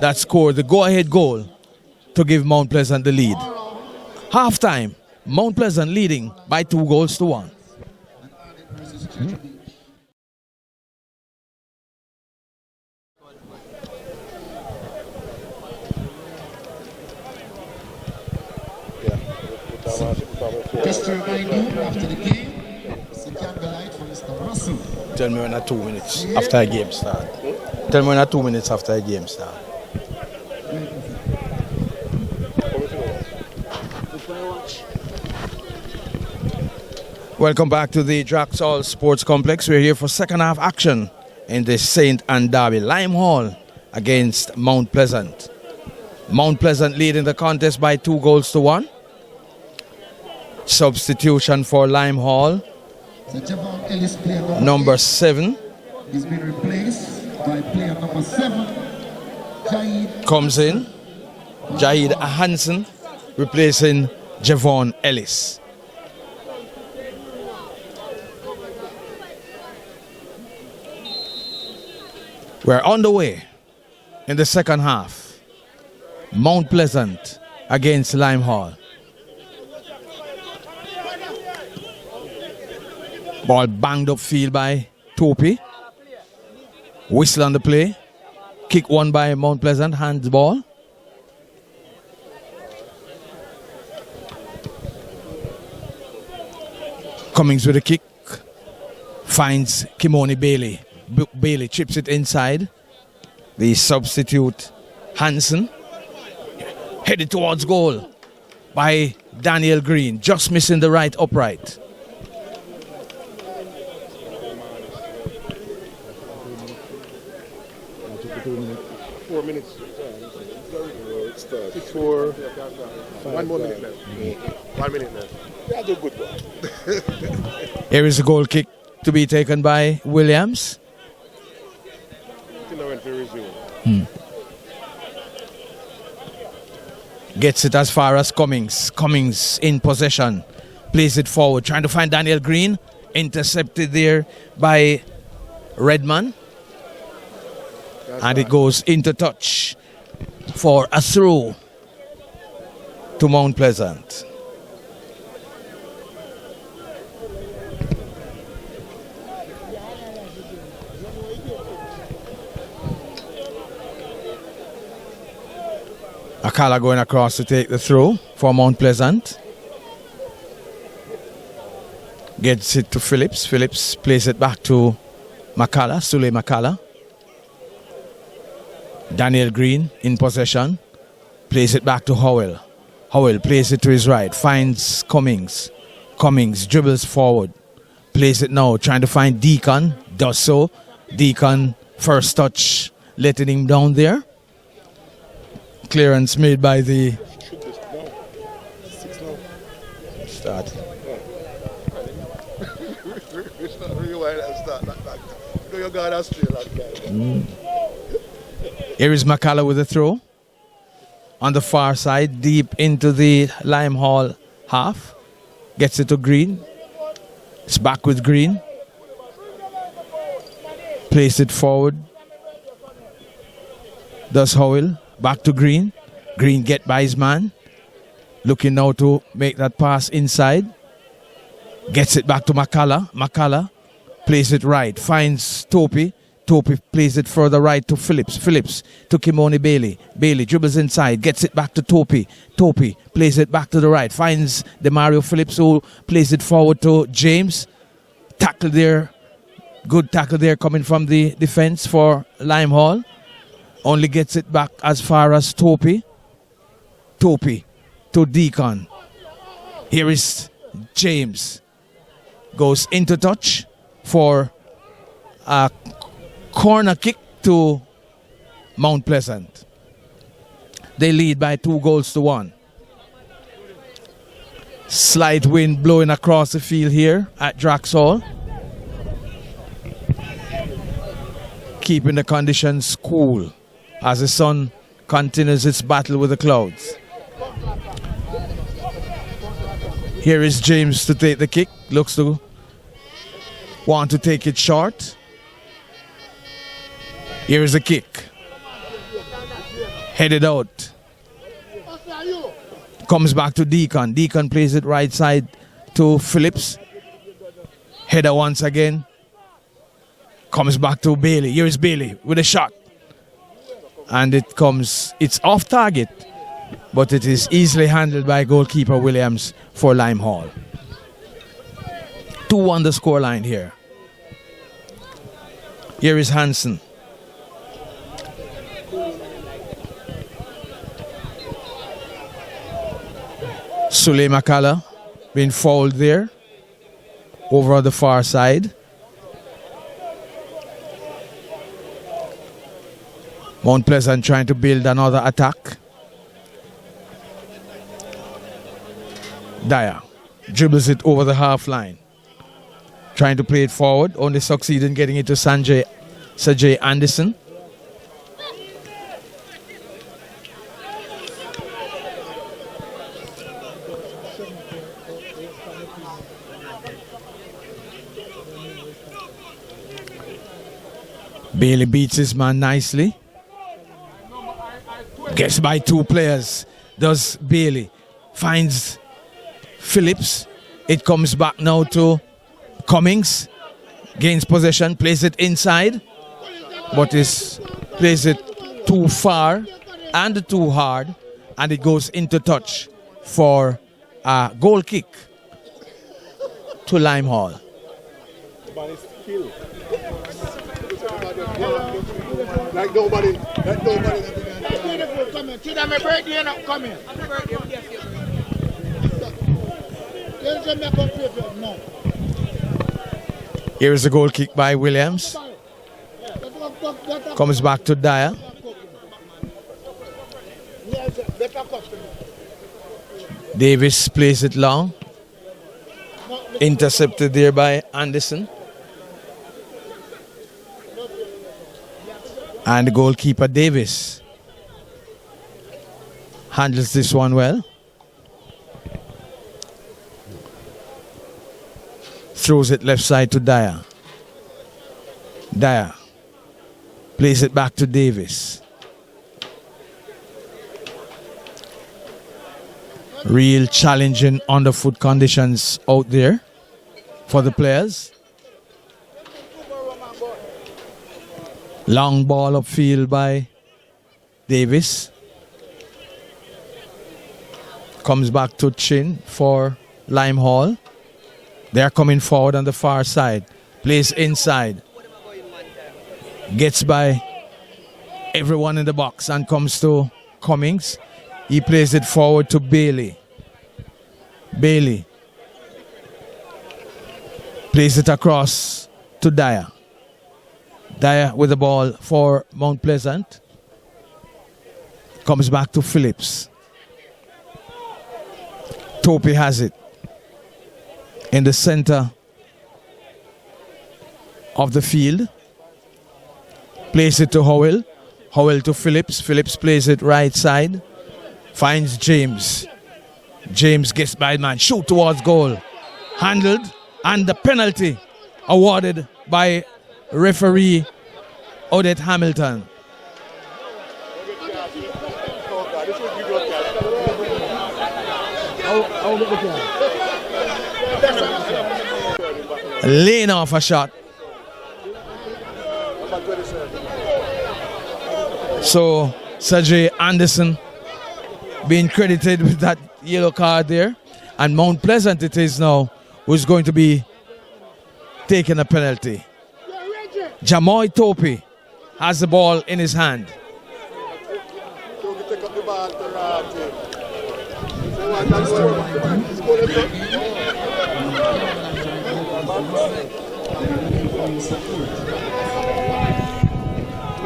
that scored the go-ahead goal to give Mount Pleasant the lead. Halftime, Mount Pleasant leading by 2-1. Just to remind you, after the game, it's the candlelight for Mr. Russell. Tell me when 2 minutes after a game start. Tell me when 2 minutes after a game start. Welcome back to the Drax Hall Sports Complex. We're here for second half action in the St. Anne Derby. Lime Hall against Mount Pleasant. Mount Pleasant leading the contest by 2-1. Substitution for Lime Hall. So Javon Ellis, player number 7. He's been replaced by player number 7. Jaid comes in. Jaid Hansen replacing Javon Ellis. We're on the way in the second half. Mount Pleasant against Lime Hall. Ball banged up field by Topi. Whistle on the play. Kick won by Mount Pleasant. Hands ball. Cummings with a kick. Finds Kimoni Bailey. Bailey chips it inside. The substitute Hansen. Headed towards goal by Daniel Green. Just missing the right upright. It's 4. 1 more minute left. 1 minute left. That's a good one. Here is a goal kick to be taken by Williams. Gets it as far as Cummings. Cummings in possession. Plays it forward. Trying to find Daniel Green. Intercepted there by Redman. And it goes into touch for a throw to Mount Pleasant. Akala going across to take the throw for Mount Pleasant. Gets it to Phillips. Phillips plays it back to Makala, Sule Makala. Daniel Green in possession. Plays it back to Howell. Howell plays it to his right. Finds Cummings. Cummings dribbles forward. Plays it now. Trying to find Deacon. Does so. Deacon first touch. Letting him down there. Clearance made by the start. Here is Makala with a throw on the far side, deep into the Lime Hall half. Gets it to Green. It's back with Green. Plays it forward. Does Howell. Back to Green. Green get by his man. Looking now to make that pass inside. Gets it back to Makala. Makala plays it right. Finds Topi. Topi plays it further right to Phillips. Phillips to Kimoni Bailey. Bailey dribbles inside. Gets it back to Topi. Topi plays it back to the right. Finds the Mario Phillips who plays it forward to James. Tackle there. Good tackle there coming from the defense for Lime Hall. Only gets it back as far as Topi. Topi to Deacon. Here is James. goes into touch for a corner kick to Mount Pleasant. They lead by 2-1. Slight wind blowing across the field here at Drax Hall, keeping the conditions cool as the sun continues its battle with the clouds. Here is James to take the kick. Looks to want to take it short. Here is the kick. Headed out. Comes back to Deacon. Deacon plays it right side to Phillips. Header once again. Comes back to Bailey. Here is Bailey with a shot. And it's off target, but it is easily handled by goalkeeper Williams for Lime Hall. 2-1 the scoreline here. Here is Hansen. Sule Makala being fouled there over on the far side. Mount Pleasant trying to build another attack. Dyer dribbles it over the half line. Trying to play it forward, only succeed in getting it to Sajay Anderson. Bailey beats his man nicely. Gets by 2 players. Does Bailey. Finds Phillips. It comes back now to Cummings. Gains possession. Plays it inside. But plays it too far and too hard. And it goes into touch for a goal kick to Lime Hall. Like nobody. Here is a goal kick by Williams. Comes back to Dyer. Davis plays it long. Intercepted there by Anderson. And the goalkeeper Davis handles this one well. Throws it left side to Dyer. Dyer plays it back to Davis. Real challenging underfoot conditions out there for the players. Long ball upfield by Davis. Comes back to Chin for Lime Hall. They're coming forward on the far side. Plays inside. Gets by everyone in the box and comes to Cummings. He plays it forward to Bailey. Bailey plays it across to Dyer. Dyer with the ball for Mount Pleasant. Comes back to Phillips. Topi has it in the center of the field. Plays it to Howell. Howell to Phillips. Phillips plays it right side. Finds James. James gets by man. Shoot towards goal. Handled. And the penalty awarded by referee Odette Hamilton. Laying off a shot. So Sajay Anderson being credited with that yellow card there. And Mount Pleasant it is now who's going to be taking a penalty. Jamoy Topi has the ball in his hand.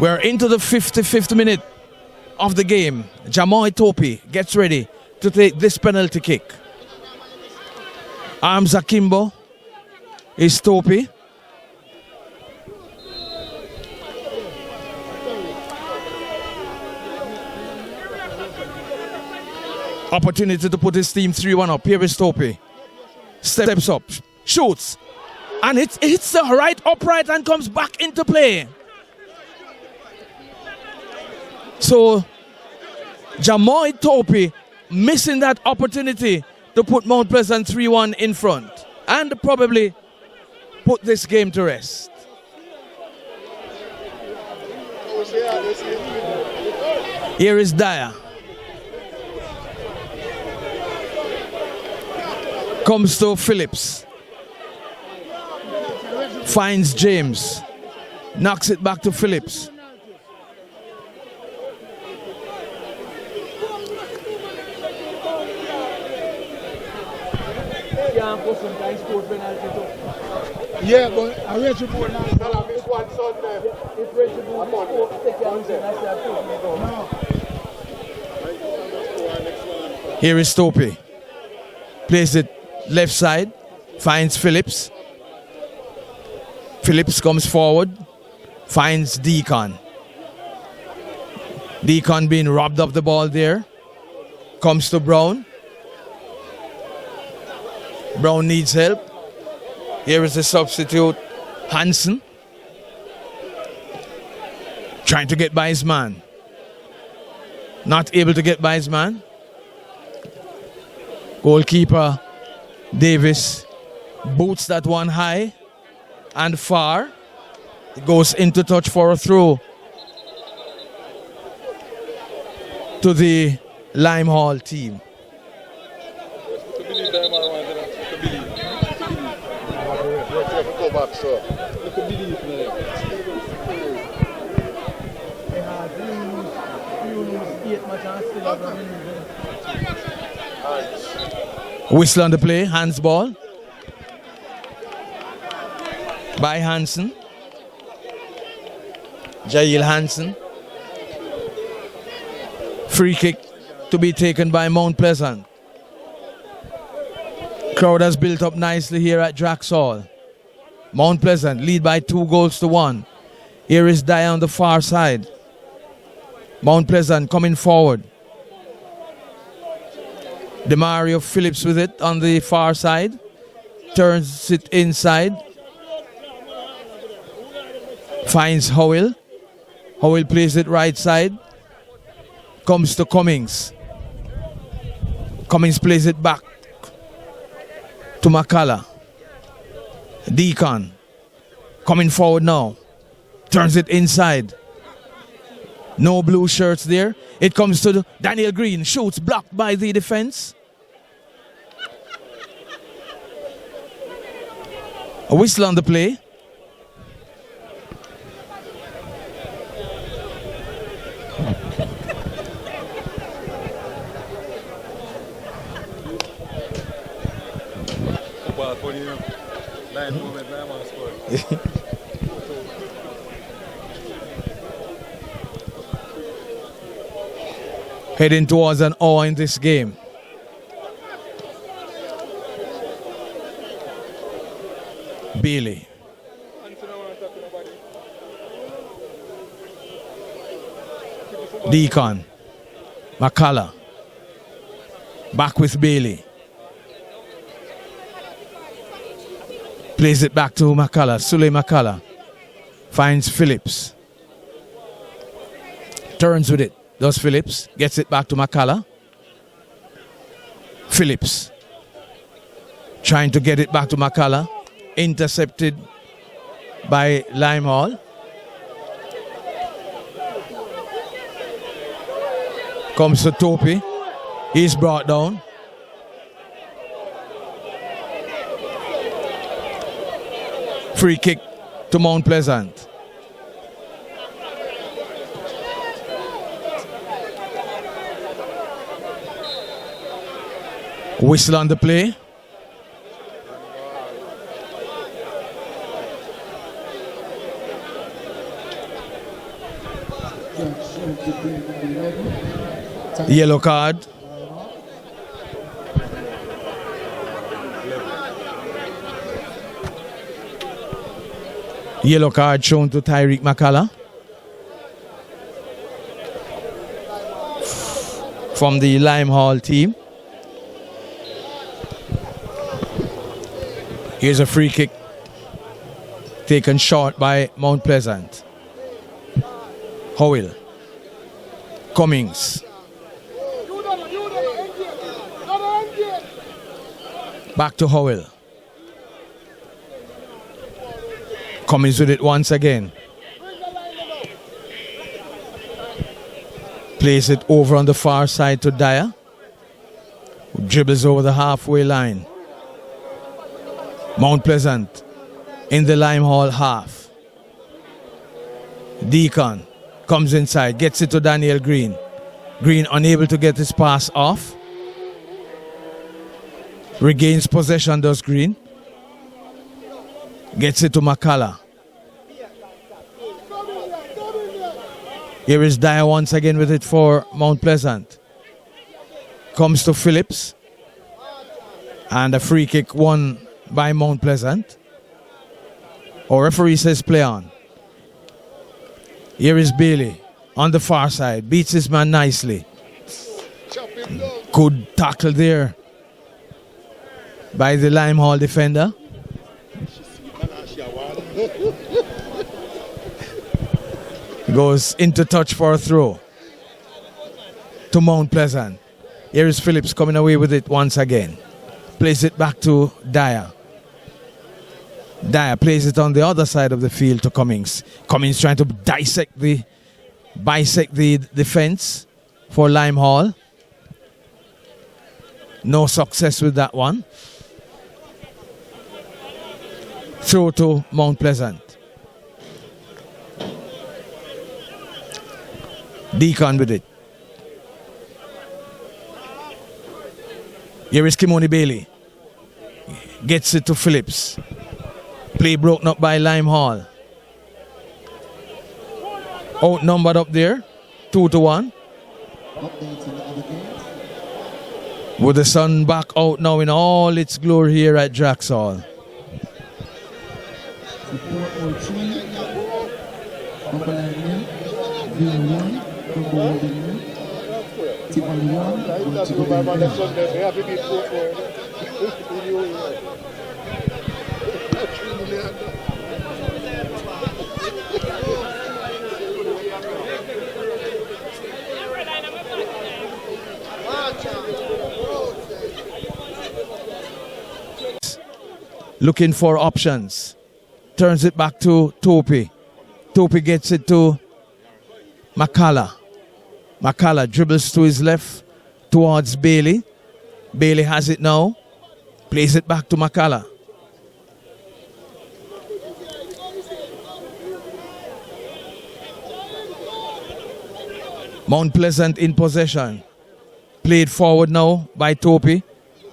We're into the 55th minute of the game. Jamoy Topi gets ready to take this penalty kick. Arms akimbo is Topi. Opportunity to put his team 3-1 up. Here is Topi. Steps up, shoots, and it hits the right upright and comes back into play. So Jamoy Topi missing that opportunity to put Mount Pleasant 3-1 in front and probably put this game to rest. Here is Dyer. Comes to Phillips. Finds James. Knocks it back to Phillips. Yeah, but I read your board now. One Sunday. If Rachel Boone take your hands in, I said, Here is Topi. Plays it left side. Finds Phillips. Phillips comes forward. Finds Deacon. Deacon being robbed of the ball there. Comes to Brown. Brown needs help. Here is the substitute, Hansen. Trying to get by his man. Not able to get by his man. Goalkeeper Davis boots that one high and far. It goes into touch for a throw to the Lime Hall team. Go back, sir. Whistle on the play, hands ball by Hansen. Jail Hansen. Free kick to be taken by Mount Pleasant. Crowd has built up nicely here at Drax Hall. Mount Pleasant lead by 2-1. Here is Dyer on the far side. Mount Pleasant coming forward. Demario Phillips with it on the far side. Turns it inside. Finds Howell. Howell plays it right side. Comes to Cummings. Cummings plays it back to McCullough. Deacon coming forward now. Turns it inside. No blue shirts there. It comes to Daniel Green. Shoots, blocked by the defense. A whistle on the play. Heading towards an hour in this game. Bailey. Deacon. McCullough. Back with Bailey. Plays it back to McCullough. Sule McCullough. Finds Phillips. Turns with it. Does Phillips. Gets it back to McCullough. Phillips. Trying to get it back to McCullough. Intercepted by Lime Hall. Comes to Topi. He's brought down. Free kick to Mount Pleasant. Whistle on the play. Yellow card. Yellow card shown to Tyreek McCullough from the Lime Hall team. Here's a free kick taken short by Mount Pleasant. Howell. Cummings. Back to Howell. Cummings with it once again. Plays it over on the far side to Dyer, who dribbles over the halfway line. Mount Pleasant in the Lime Hall half. Deacon comes inside, gets it to Daniel Green. Green unable to get his pass off. Regains possession, does Green. Gets it to McCullough. Here is Dyer once again with it for Mount Pleasant. Comes to Phillips. And a free kick won by Mount Pleasant. Our referee says play on. Here is Bailey on the far side. Beats his man nicely. Good tackle there by the Lime Hall defender. Goes into touch for a throw to Mount Pleasant. Here is Phillips coming away with it once again. Plays it back to Dyer. Dyer plays it on the other side of the field to Cummings. Cummings trying to bisect the defense for Lime Hall. No success with that one. Throw to Mount Pleasant. Deacon with it. Here is Kimoni Bailey. Gets it to Phillips. Play broken up by Lime Hall. Outnumbered up there. 2-1. With the sun back out now in all its glory here at Drax Hall. Looking for options. Turns it back to Topi. Topi gets it to McCullough. McCullough dribbles to his left towards Bailey. Bailey has it now. Plays it back to McCullough. Mount Pleasant in possession. Played forward now by Topi.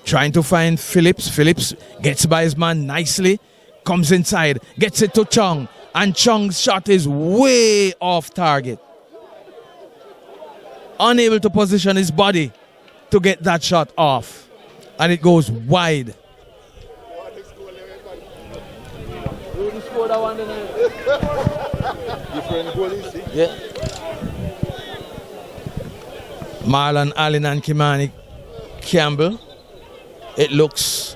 Trying to find Phillips. Phillips gets by his man nicely. Comes inside. Gets it to Chung. And Chung's shot is way off target. Unable to position his body to get that shot off. And it goes wide. Yeah. Marlon Allen and Kimani Campbell. It looks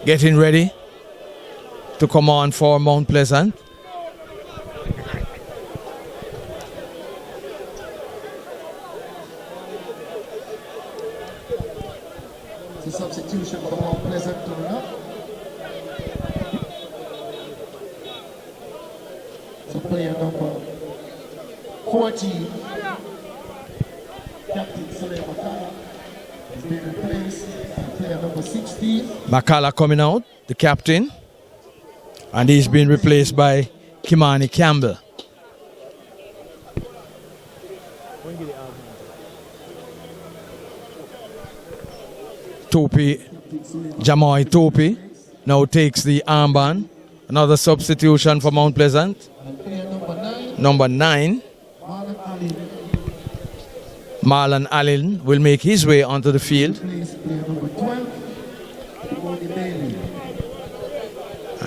getting ready to come on for Mount Pleasant. It's a substitution for Mount Pleasant coming up. So player number 14, Captain Soleil Makala, is being replaced by player number 16. Makala coming out, the captain. And he's been replaced by Kimani Campbell. Topi, Jamoy Topi now takes the armband. Another substitution for Mount Pleasant. And player number 9, Number 9, Marlon Ali. Marlon Allen will make his way onto the field. Please, player number 12, Kimoni Bailey.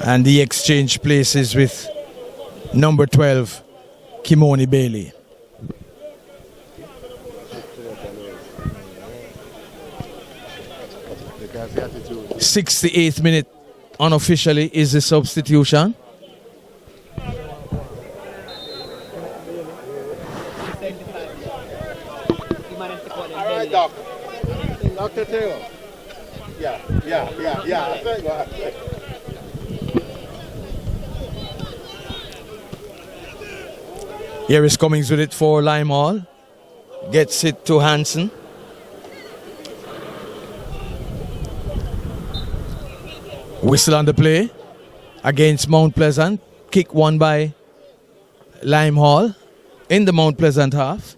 And the exchange places with number 12, Kimoni Bailey. 68th minute unofficially is the substitution. Alright, Doc. Dr. Taylor. Yeah. Here is Cummings with it for Lime Hall. Gets it to Hansen. Whistle on the play against Mount Pleasant. Kick won by Lime Hall in the Mount Pleasant half.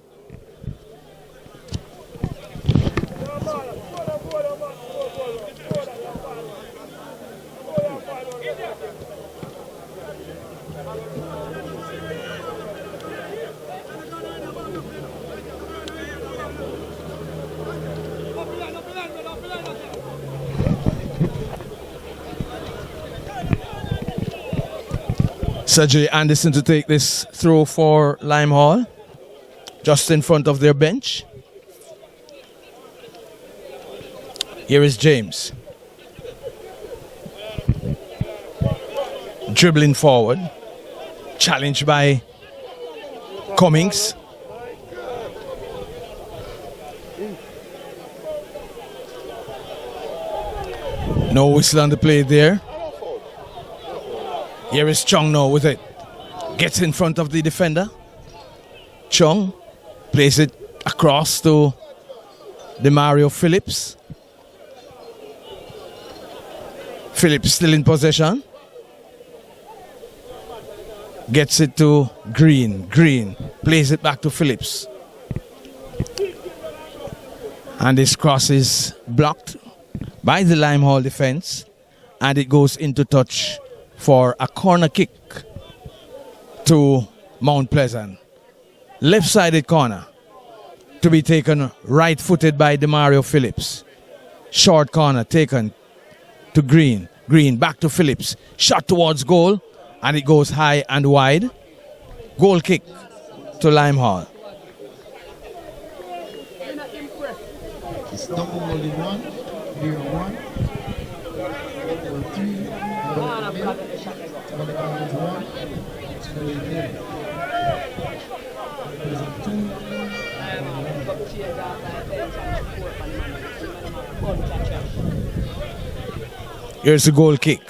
Sergey Anderson to take this throw for Lime Hall, just in front of their bench. Here is James. Dribbling forward. Challenged by Cummings. No whistle on the play there. Here is Chung now with it. Gets in front of the defender. Chung plays it across to Demario Phillips. Phillips still in possession. Gets it to Green. Green plays it back to Phillips. And this cross is blocked by the Lime Hall defense. And it goes into touch for a corner kick to Mount Pleasant. Left-sided corner to be taken right-footed by Demario Phillips. Short corner taken to Green. Green back to Phillips. Shot towards goal and it goes high and wide. Goal kick to Lime Hall. It's number only one, near one. Number 3, number 1, it's really there. There's 2. Here's the goal kick.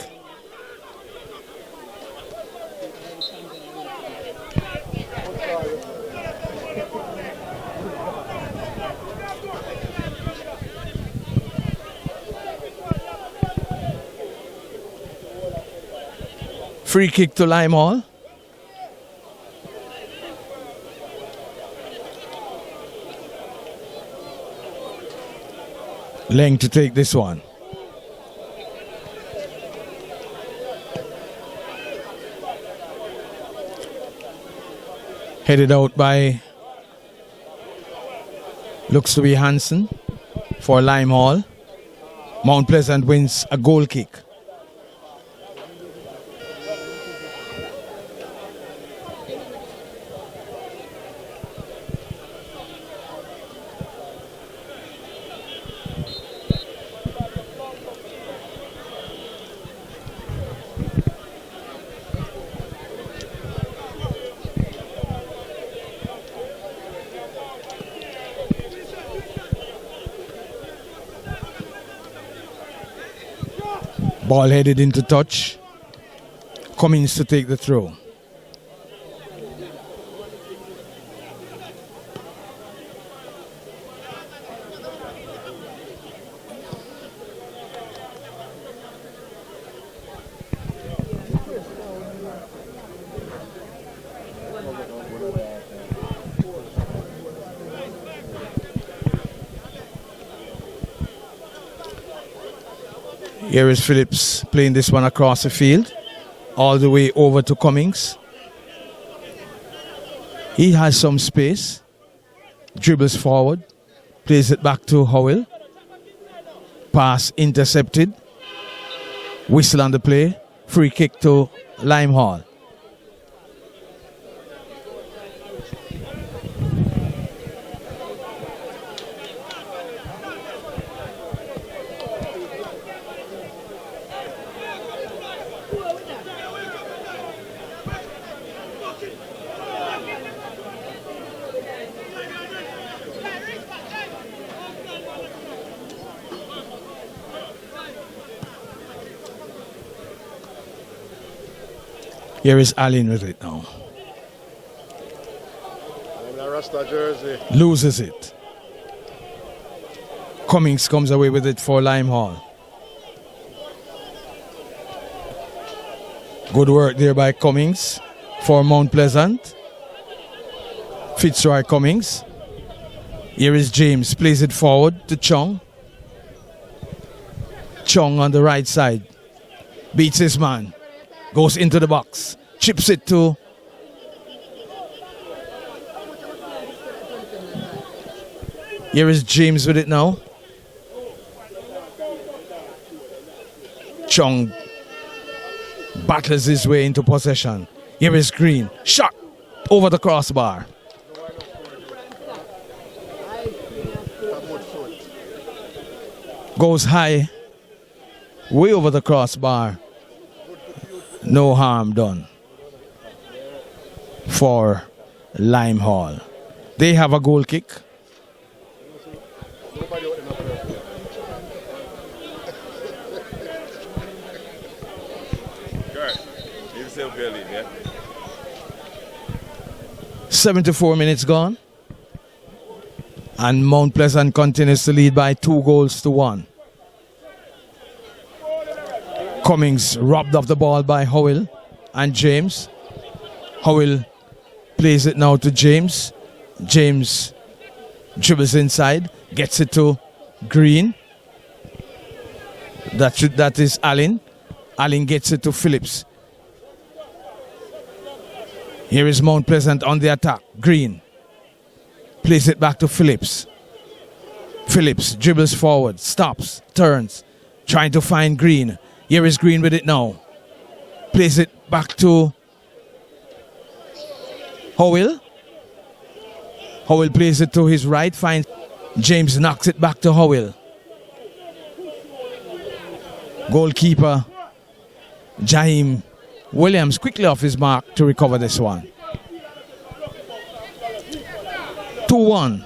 Free kick to Lime Hall. Leng to take this one. Headed out by, looks to be Hansen for Lime Hall. Mount Pleasant wins a goal kick. Ball headed into touch. Cummings to take the throw. Here is Phillips playing this one across the field, all the way over to Cummings. He has some space dribbles forward, plays it back to Howell. Pass intercepted. Whistle on the play. Free kick to Lime Hall. Here is Allen with it now. Loses it. Cummings comes away with it for Lime Hall. Good work there by Cummings for Mount Pleasant. Fitzroy Cummings. Here is James, plays it forward to Chong. Chong on the right side. Beats his man. Goes into the box. Chips it to here is James with it now. Chong battles his way into possession. Here is Green. Shot over the crossbar. Goes high. Way over the crossbar. No harm done for Lime Hall. They have a goal kick. Good. 74 minutes gone. And Mount Pleasant continues to lead by 2-1. Cummings robbed off the ball by Howell and James. Howell plays it now to James. James dribbles inside, gets it to Green. That is Allen. Allen gets it to Phillips. Here is Mount Pleasant on the attack. Green plays it back to Phillips. Phillips dribbles forward, stops, turns, trying to find Green. Here is Green with it now. Plays it back to Howell. Howell plays it to his right, finds James, knocks it back to Howell. Goalkeeper Jaheim Williams quickly off his mark to recover this one. 2-1.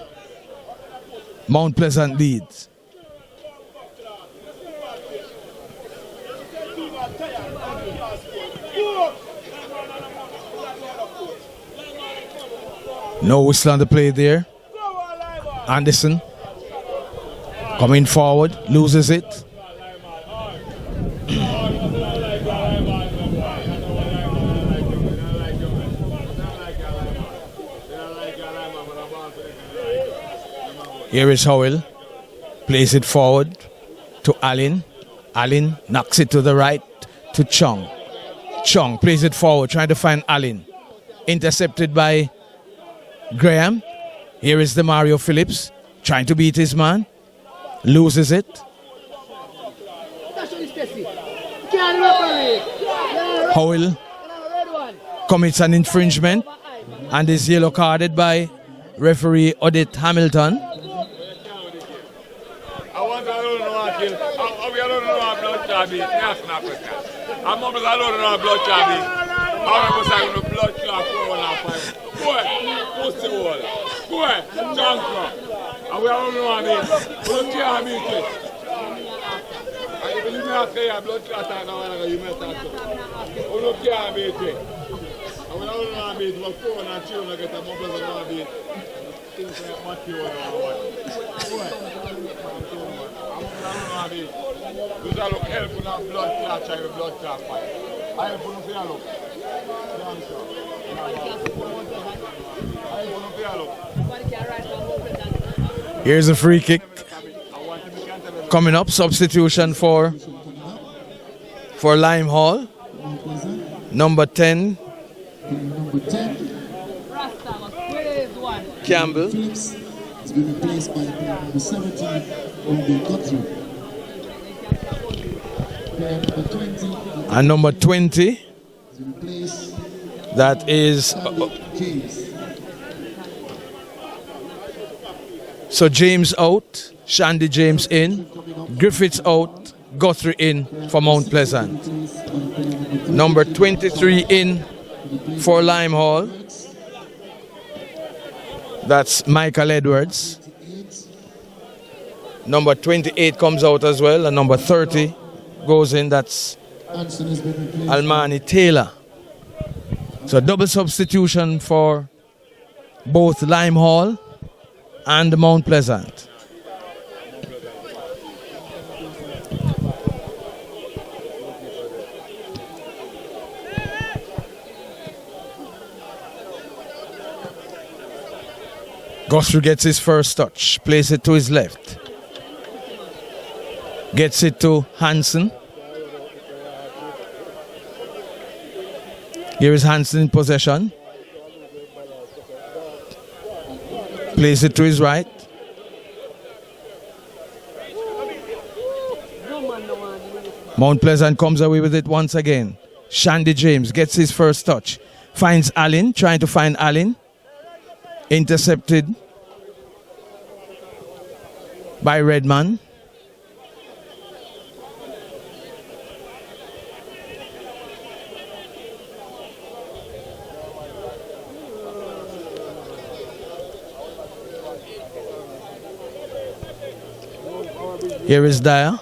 Mount Pleasant leads. No whistle on the play there. Anderson coming forward, loses it. Here is Howell, plays it forward to Allen. Allen knocks it to the right to Chong. Chong plays it forward, trying to find Allen. Intercepted by Graham. Here is the Mario Phillips, trying to beat his man. Loses it. Howell commits an infringement and is yellow carded by referee Odette Hamilton. Here's a free kick coming up. Substitution for Lime Hall. Number 10, Campbell. It's been replaced by player number 17, Ruben Guthrie. Player number 20. And number 20, Is replaced that is... James. So James out, Shandy James in, Griffiths out, Guthrie in for Mount Pleasant. Number 23 in for Lime Hall. That's Michael Edwards. Number 28 comes out as well, and number 30 goes in. That's Almani Taylor. So double substitution for both Lime Hall and Mount Pleasant. Guthrie gets his first touch, plays it to his left. Gets it to Hansen. Here is Hansen in possession. Plays it to his right. Mount Pleasant comes away with it once again. Shandy James gets his first touch. Finds Allen, trying to find Allen. Intercepted by Redman. Here is Dyer.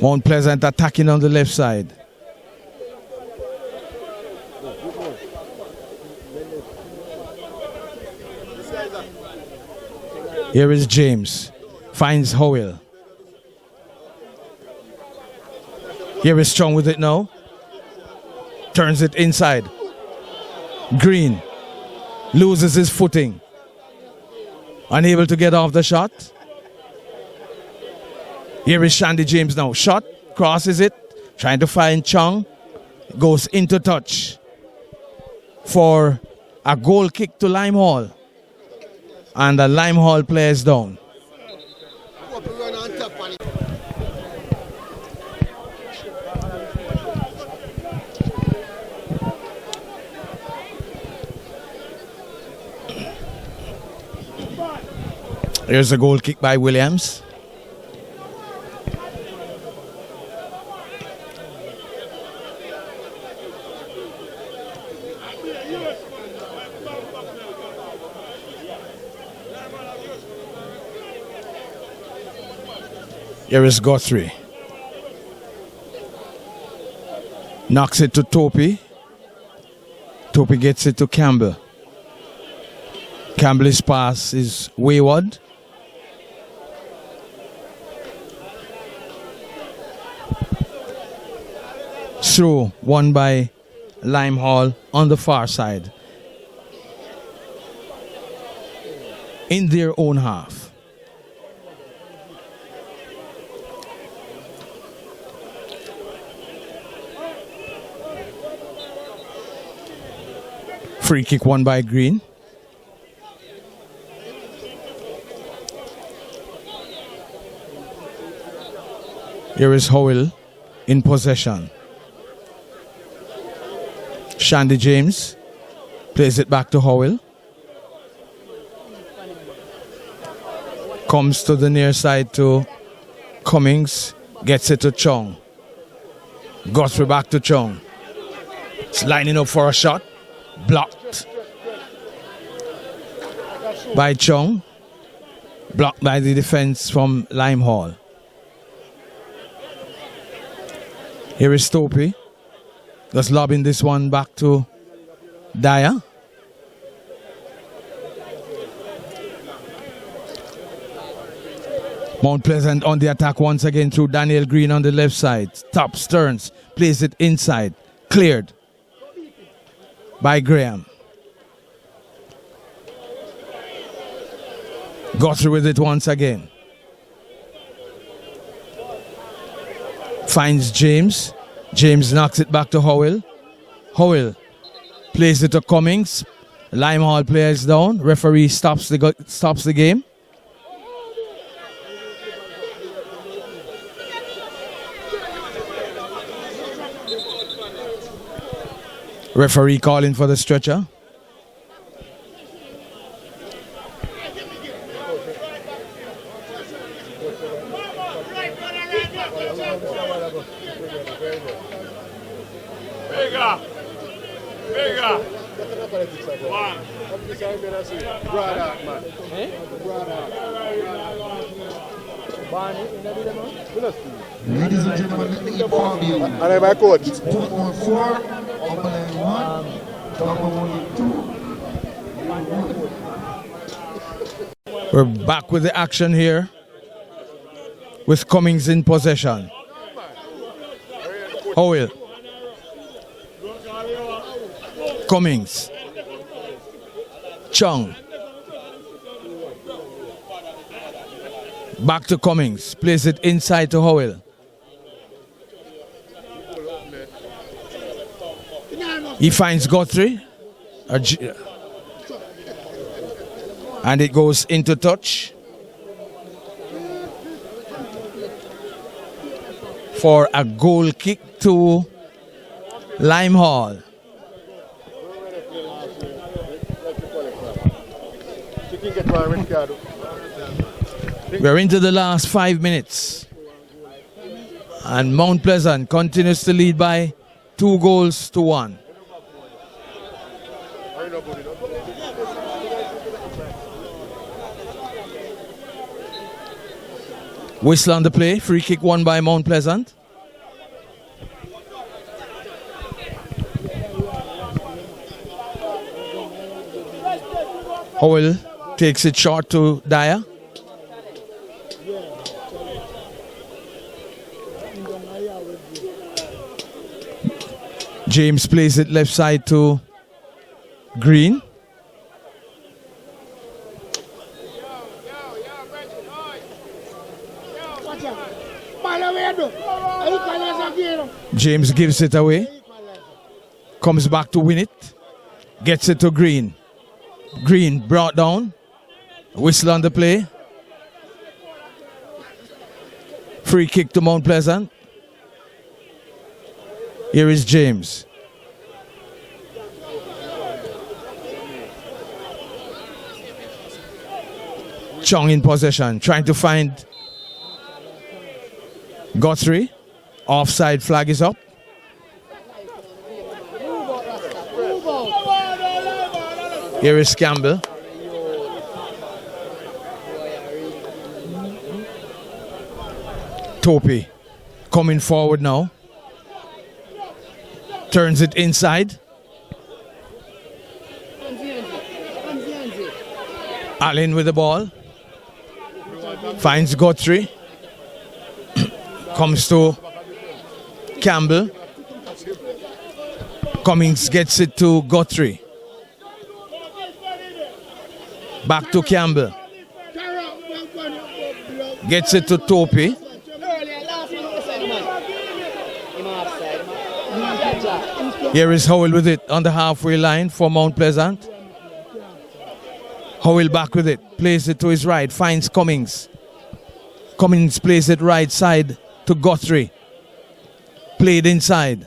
Mount Pleasant attacking on the left side. Here is James. Finds Howell. Here is Strong with it now. Turns it inside. Green loses his footing. Unable to get off the shot. Here is Shandy James now. Shot, crosses it, trying to find Chung. Goes into touch for a goal kick to Lime Hall. And the Lime Hall player is down. Here's a goal kick by Williams. Here is Guthrie. Knocks it to Topi. Topi gets it to Campbell. Campbell's pass is wayward. Throw won by Lime Hall on the far side. In their own half. Free kick won by Green. Here is Howell in possession. Shandy James plays it back to Howell. Comes to the near side to Cummings. Gets it to Chong. Guthrie back to Chong. It's lining up for a shot. Blocked by Chong. Blocked by the defense from Lime Hall. Here is Topi. Just lobbing this one back to Dyer. Mount Pleasant on the attack once again through Daniel Green on the left side. Top Stearns plays it inside. Cleared by Graham. Guthrie with it once again. Finds James. James knocks it back to Howell. Howell plays it to Cummings. Limehall player is down. Referee stops the game. Referee calling for the stretcher. Ladies and gentlemen, let me inform you. And I'm my coach. 2.4, Oberlin 1, Double 2. We're back with the action here with Cummings in possession. Howell. Cummings. Chung. Back to Cummings. Plays it inside to Howell. He finds Guthrie. And it goes into touch for a goal kick to Limehall. We're into the last 5 minutes. And Mount Pleasant continues to lead by 2 goals to 1. Whistle on the play. Free kick won by Mount Pleasant. Howell takes it short to Dyer. James plays it left side to Green. James gives it away. Comes back to win it. Gets it to Green. Green brought down. Whistle on the play. Free kick to Mount Pleasant. Here is James. Chung in possession, trying to find Guthrie. Offside flag is up. Here is Campbell. Topi coming forward now. Turns it inside. Allen with the ball. Finds Guthrie. Comes to Campbell. Cummings gets it to Guthrie. Back to Campbell. Gets it to Topi. Here is Howell with it on the halfway line for Mount Pleasant. Howell back with it. Plays it to his right. Finds Cummings. Cummings plays it right side to Guthrie. Played inside.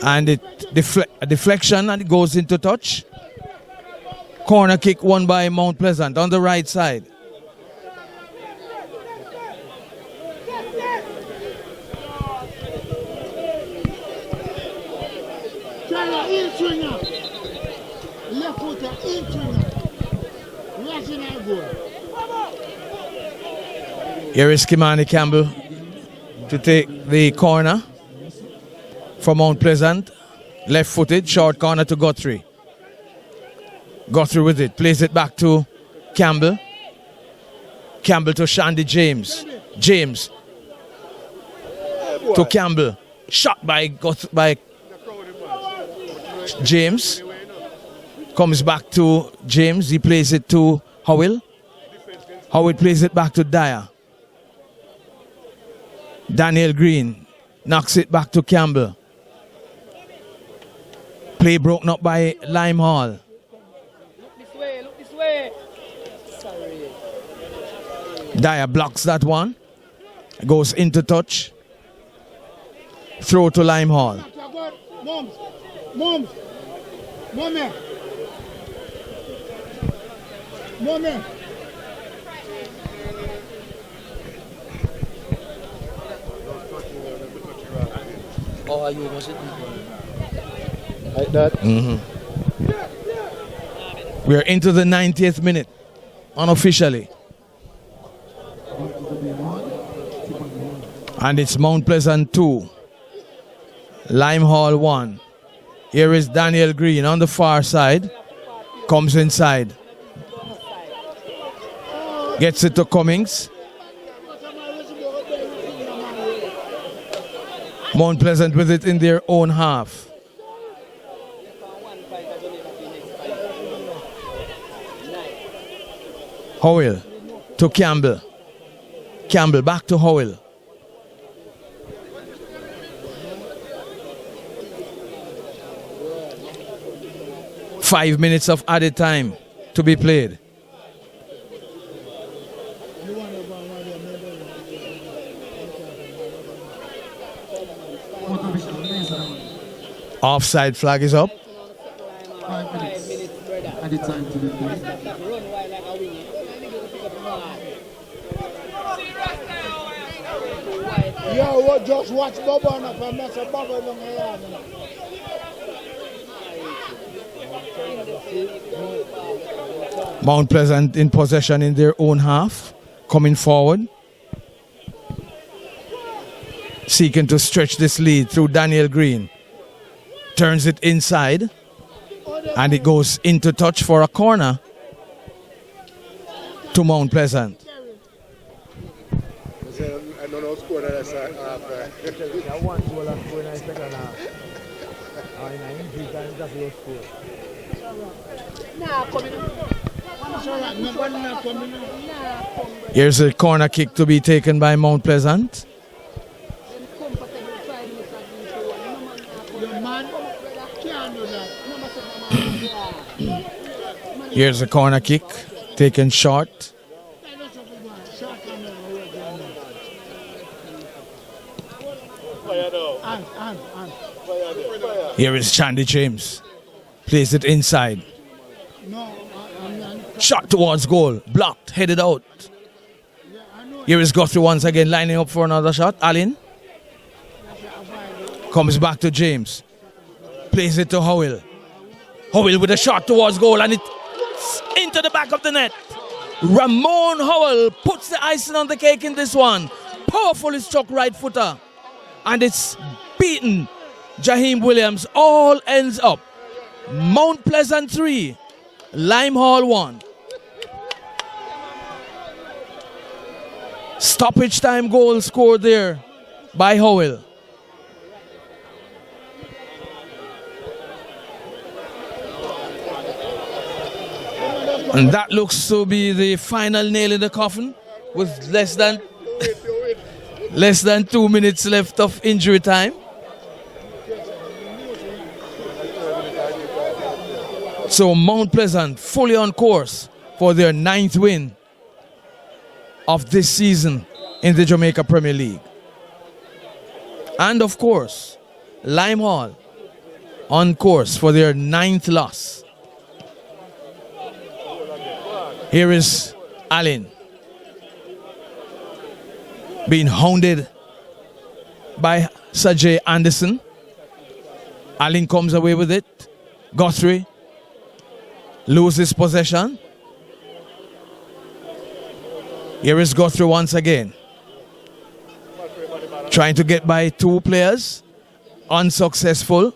And it a deflection and it goes into touch. Corner kick won by Mount Pleasant on the right side. Here is Kimani Campbell to take the corner for Mount Pleasant. Left-footed, short corner to Guthrie. Guthrie with it, plays it back to Campbell. Campbell to Shandy James. James to Campbell. Shot by James. Comes back to James. He plays it to Howell. Howell plays it back to Dyer. Daniel Green knocks it back to Campbell. Play broken up by Lime Hall. Look this way, look this way. Sorry. Dyer blocks that one. Goes into touch. Throw to Lime Hall. Moms. Mommy. Oh, are you was it? Like that. We are into the 90th minute, unofficially. And it's Mount Pleasant 2, Lime Hall 1. Here is Daniel Green on the far side. Comes inside. Gets it to Cummings. Mount Pleasant with it in their own half. Howell to Campbell. Campbell back to Howell. Five minutes of added time to be played. Offside flag is up. 5 minutes. Added time to be played. Yo, what? Just watch Bubba and if I mess up Bubba long yard. Mount Pleasant in possession in their own half, coming forward, seeking to stretch this lead through Daniel Green. Turns it inside, and it goes into touch for a corner to Mount Pleasant. I don't know score that half. One goal and score in the second half. In an injury time, that's your score. Here's a corner kick to be taken by Mount Pleasant. Here's a corner kick taken short. Here is Chandy James. Plays it inside. Shot towards goal. Blocked. Headed out. Here is Guthrie once again lining up for another shot. Allen. Comes back to James. Plays it to Howell. Howell with a shot towards goal and it's into the back of the net. Ramon Howell puts the icing on the cake in this one. Powerfully struck right footer. And it's beaten Jaheim Williams. All ends up Mount Pleasant 3, Lime Hall 1. Stoppage time goal scored there by Howell. And that looks to be the final nail in the coffin with less than 2 minutes left of injury time. So Mount Pleasant fully on course for their 9th win of this season in the Jamaica Premier League. And of course, Lime Hall on course for their 9th loss. Here is Allen being hounded by Sajay Anderson. Allen comes away with it. Guthrie loses possession. Here is Guthrie once again. Trying to get by two players. Unsuccessful.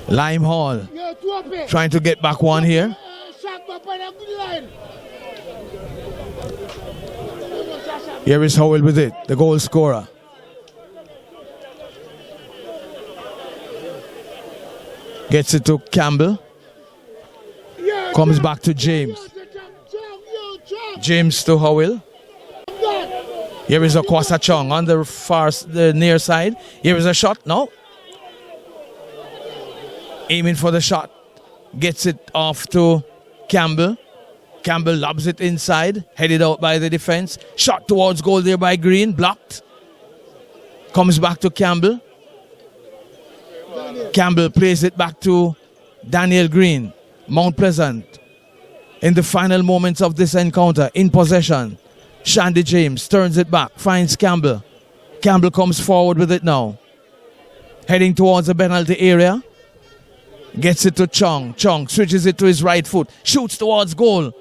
Lime Hall trying to get back one here. Here is Howell with it, the goal scorer. Gets it to Campbell. Comes back to James. James to Howell. Here is a Kwasa Chong on the near side. Here is a shot. No. Aiming for the shot. Gets it off to Campbell. Campbell lobs it inside. Headed out by the defense. Shot towards goal there by Green. Blocked. Comes back to Campbell. Campbell plays it back to Daniel Green. Mount Pleasant in the final moments of this encounter in possession. Shandy James turns it back, finds Campbell. Campbell comes forward with it now. Heading towards the penalty area. Gets it to Chong. Chong switches it to his right foot. Shoots towards goal.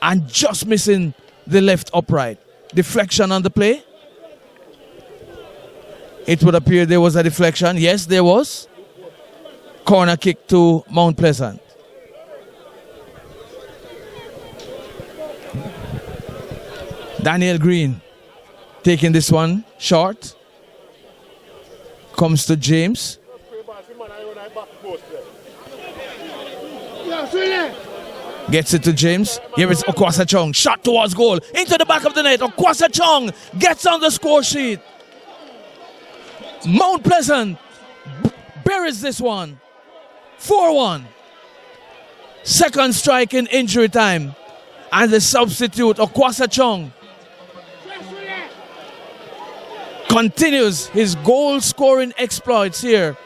And just missing the left upright. Deflection on the play. It would appear there was a deflection. Yes, there was. Corner kick to Mount Pleasant. Daniel Green taking this one short. Comes to James. Gets it to James. Here is Okwasa Chong. Shot towards goal. Into the back of the net. Okwasa Chong gets on the score sheet. Mount Pleasant buries this one. 4-1. Second strike in injury time. And the substitute, Okwasa Chong, continues his goal-scoring exploits here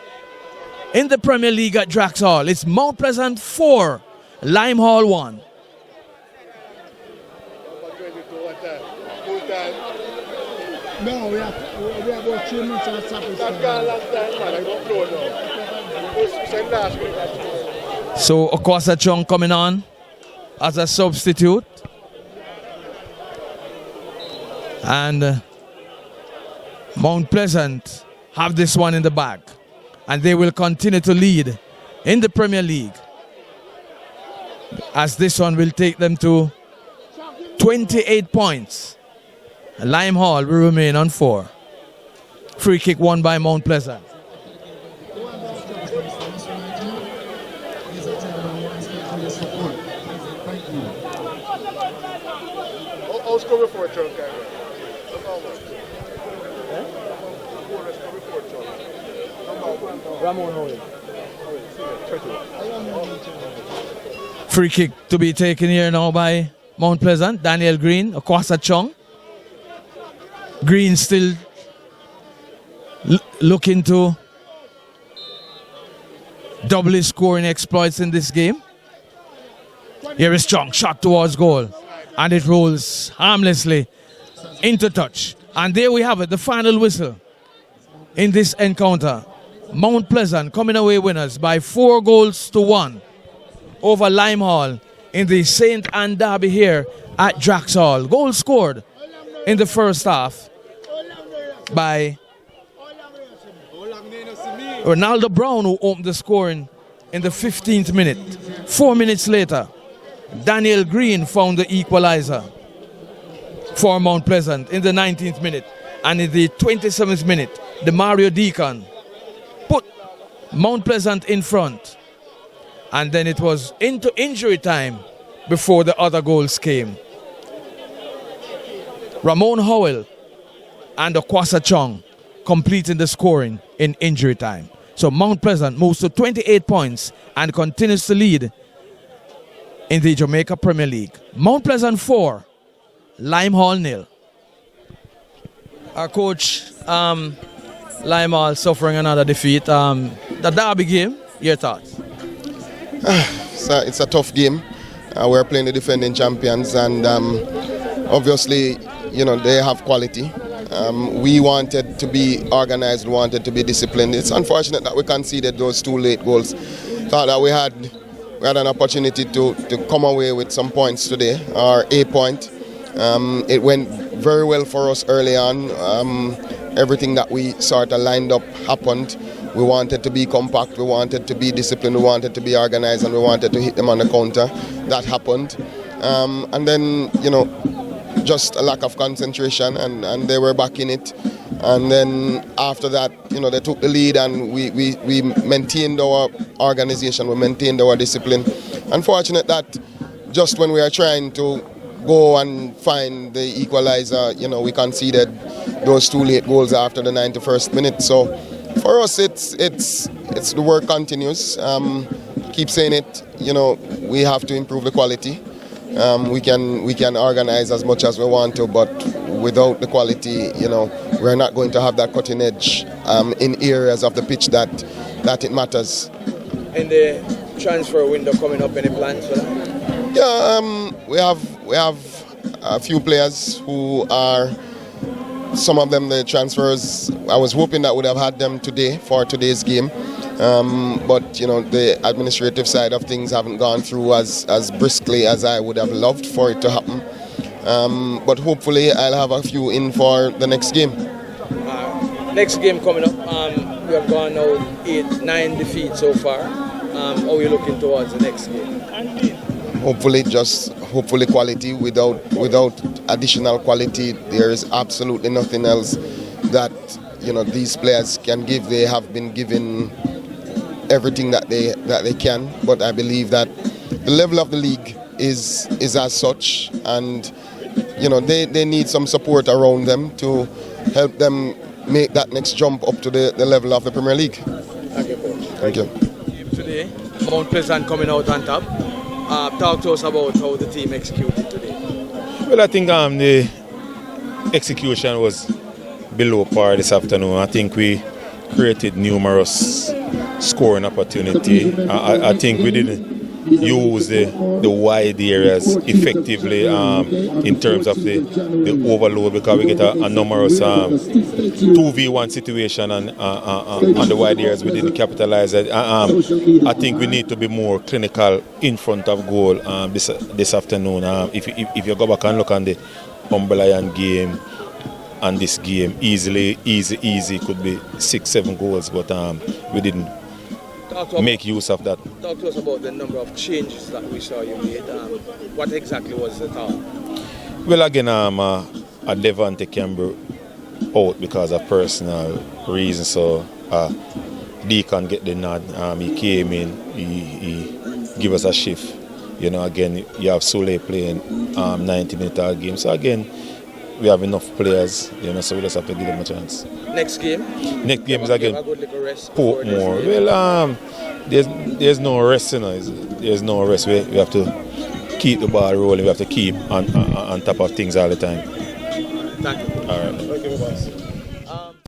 in the Premier League at Drax Hall. It's Mount Pleasant 4, Lime Hall 1. No, we have about 3 minutes and So Okwasa Chong coming on as a substitute. And Mount Pleasant have this one in the bag. And they will continue to lead in the Premier League, as this one will take them to 28 points. Lime Hall will remain on 4. Free kick won by Mount Pleasant. I'll score before Trump. Ramon Howell. Free kick to be taken here now by Mount Pleasant. Daniel Green, Okwasa Chong. Green still looking to double his scoring exploits in this game. Here is Chong, shot towards goal. And it rolls harmlessly into touch. And there we have it, the final whistle in this encounter. Mount Pleasant coming away winners by 4-1 over Lime Hall in the St. Anne Derby here at Drax Hall. Goal scored in the first half by Ronaldo Brown, who opened the scoring in the 15th minute. 4 minutes later, Daniel Green found the equalizer for Mount Pleasant in the 19th minute. And in the 27th minute, the Mario Deacon put Mount Pleasant in front. And then it was into injury time before the other goals came. Ramon Howell and Okwasa Chong completing the scoring in injury time. So Mount Pleasant moves to 28 points and continues to lead in the Jamaica Premier League. Mount Pleasant 4, Lime Hall 0. Our coach, Lime Hall suffering another defeat. The derby game, your thoughts? It's a tough game. We're playing the defending champions, and obviously, you know, they have quality. We wanted to be organized, we wanted to be disciplined. It's unfortunate that we conceded those 2 late goals. Thought that we had an opportunity to come away with some points today, or a point. It went very well for us early on. Everything that we sort of lined up happened. We wanted to be compact, we wanted to be disciplined, we wanted to be organized, and we wanted to hit them on the counter. That happened. And then, you know, just a lack of concentration, and they were back in it. And then after that, you know, they took the lead, and we maintained our organization, we maintained our discipline. Unfortunate that just when we are trying to go and find the equalizer. You know, we conceded those 2 late goals after the 91st minute. So for us, it's the work continues. Keep saying it. You know, we have to improve the quality. We can organize as much as we want to, but without the quality, you know, we're not going to have that cutting edge in areas of the pitch that it matters. In the transfer window coming up, any plans for that? Yeah, we have a few players who are, some of them the transfers. I was hoping that would have had them today for today's game. But you know, the administrative side of things haven't gone through as briskly as I would have loved for it to happen. But hopefully I'll have a few in for the next game. Next game coming up, we have gone now 8-9 defeats so far. How are you looking towards the next game? Hopefully quality. Without additional quality, there is absolutely nothing else that, you know, these players can give. They have been given everything that they can, but I believe that the level of the league is as such, and you know, they need some support around them to help them make that next jump up to the level of the Premier League. Thank you, Coach. Thank you. Today, Mount Pleasant coming out on top. Talk to us about how the team executed today. Well, I think the execution was below par this afternoon. I think we created numerous scoring opportunity. I think we didn't use the wide areas effectively in terms of the overload, because we get a numerous 2v1 situation and on the wide areas we didn't capitalize it. I think we need to be more clinical in front of goal this afternoon. If you go back and look on the Lion game and this game, easy could be 6-7 goals, but we didn't make use of that. Talk to us about the number of changes that we saw you made. What exactly was the thought? Well, again, Levante can be out because of personal reasons, so Deacon get the nod. He came in, he give us a shift. You know, again, you have Sule playing 90-minute game. So again, we have enough players, you know, so we just have to give them a chance. Next game? Next game is again Portmore. Well, there's no rest, you know. There's no rest. We have to keep the ball rolling. We have to keep on top of things all the time. Thank you. All right. Okay, bye-bye.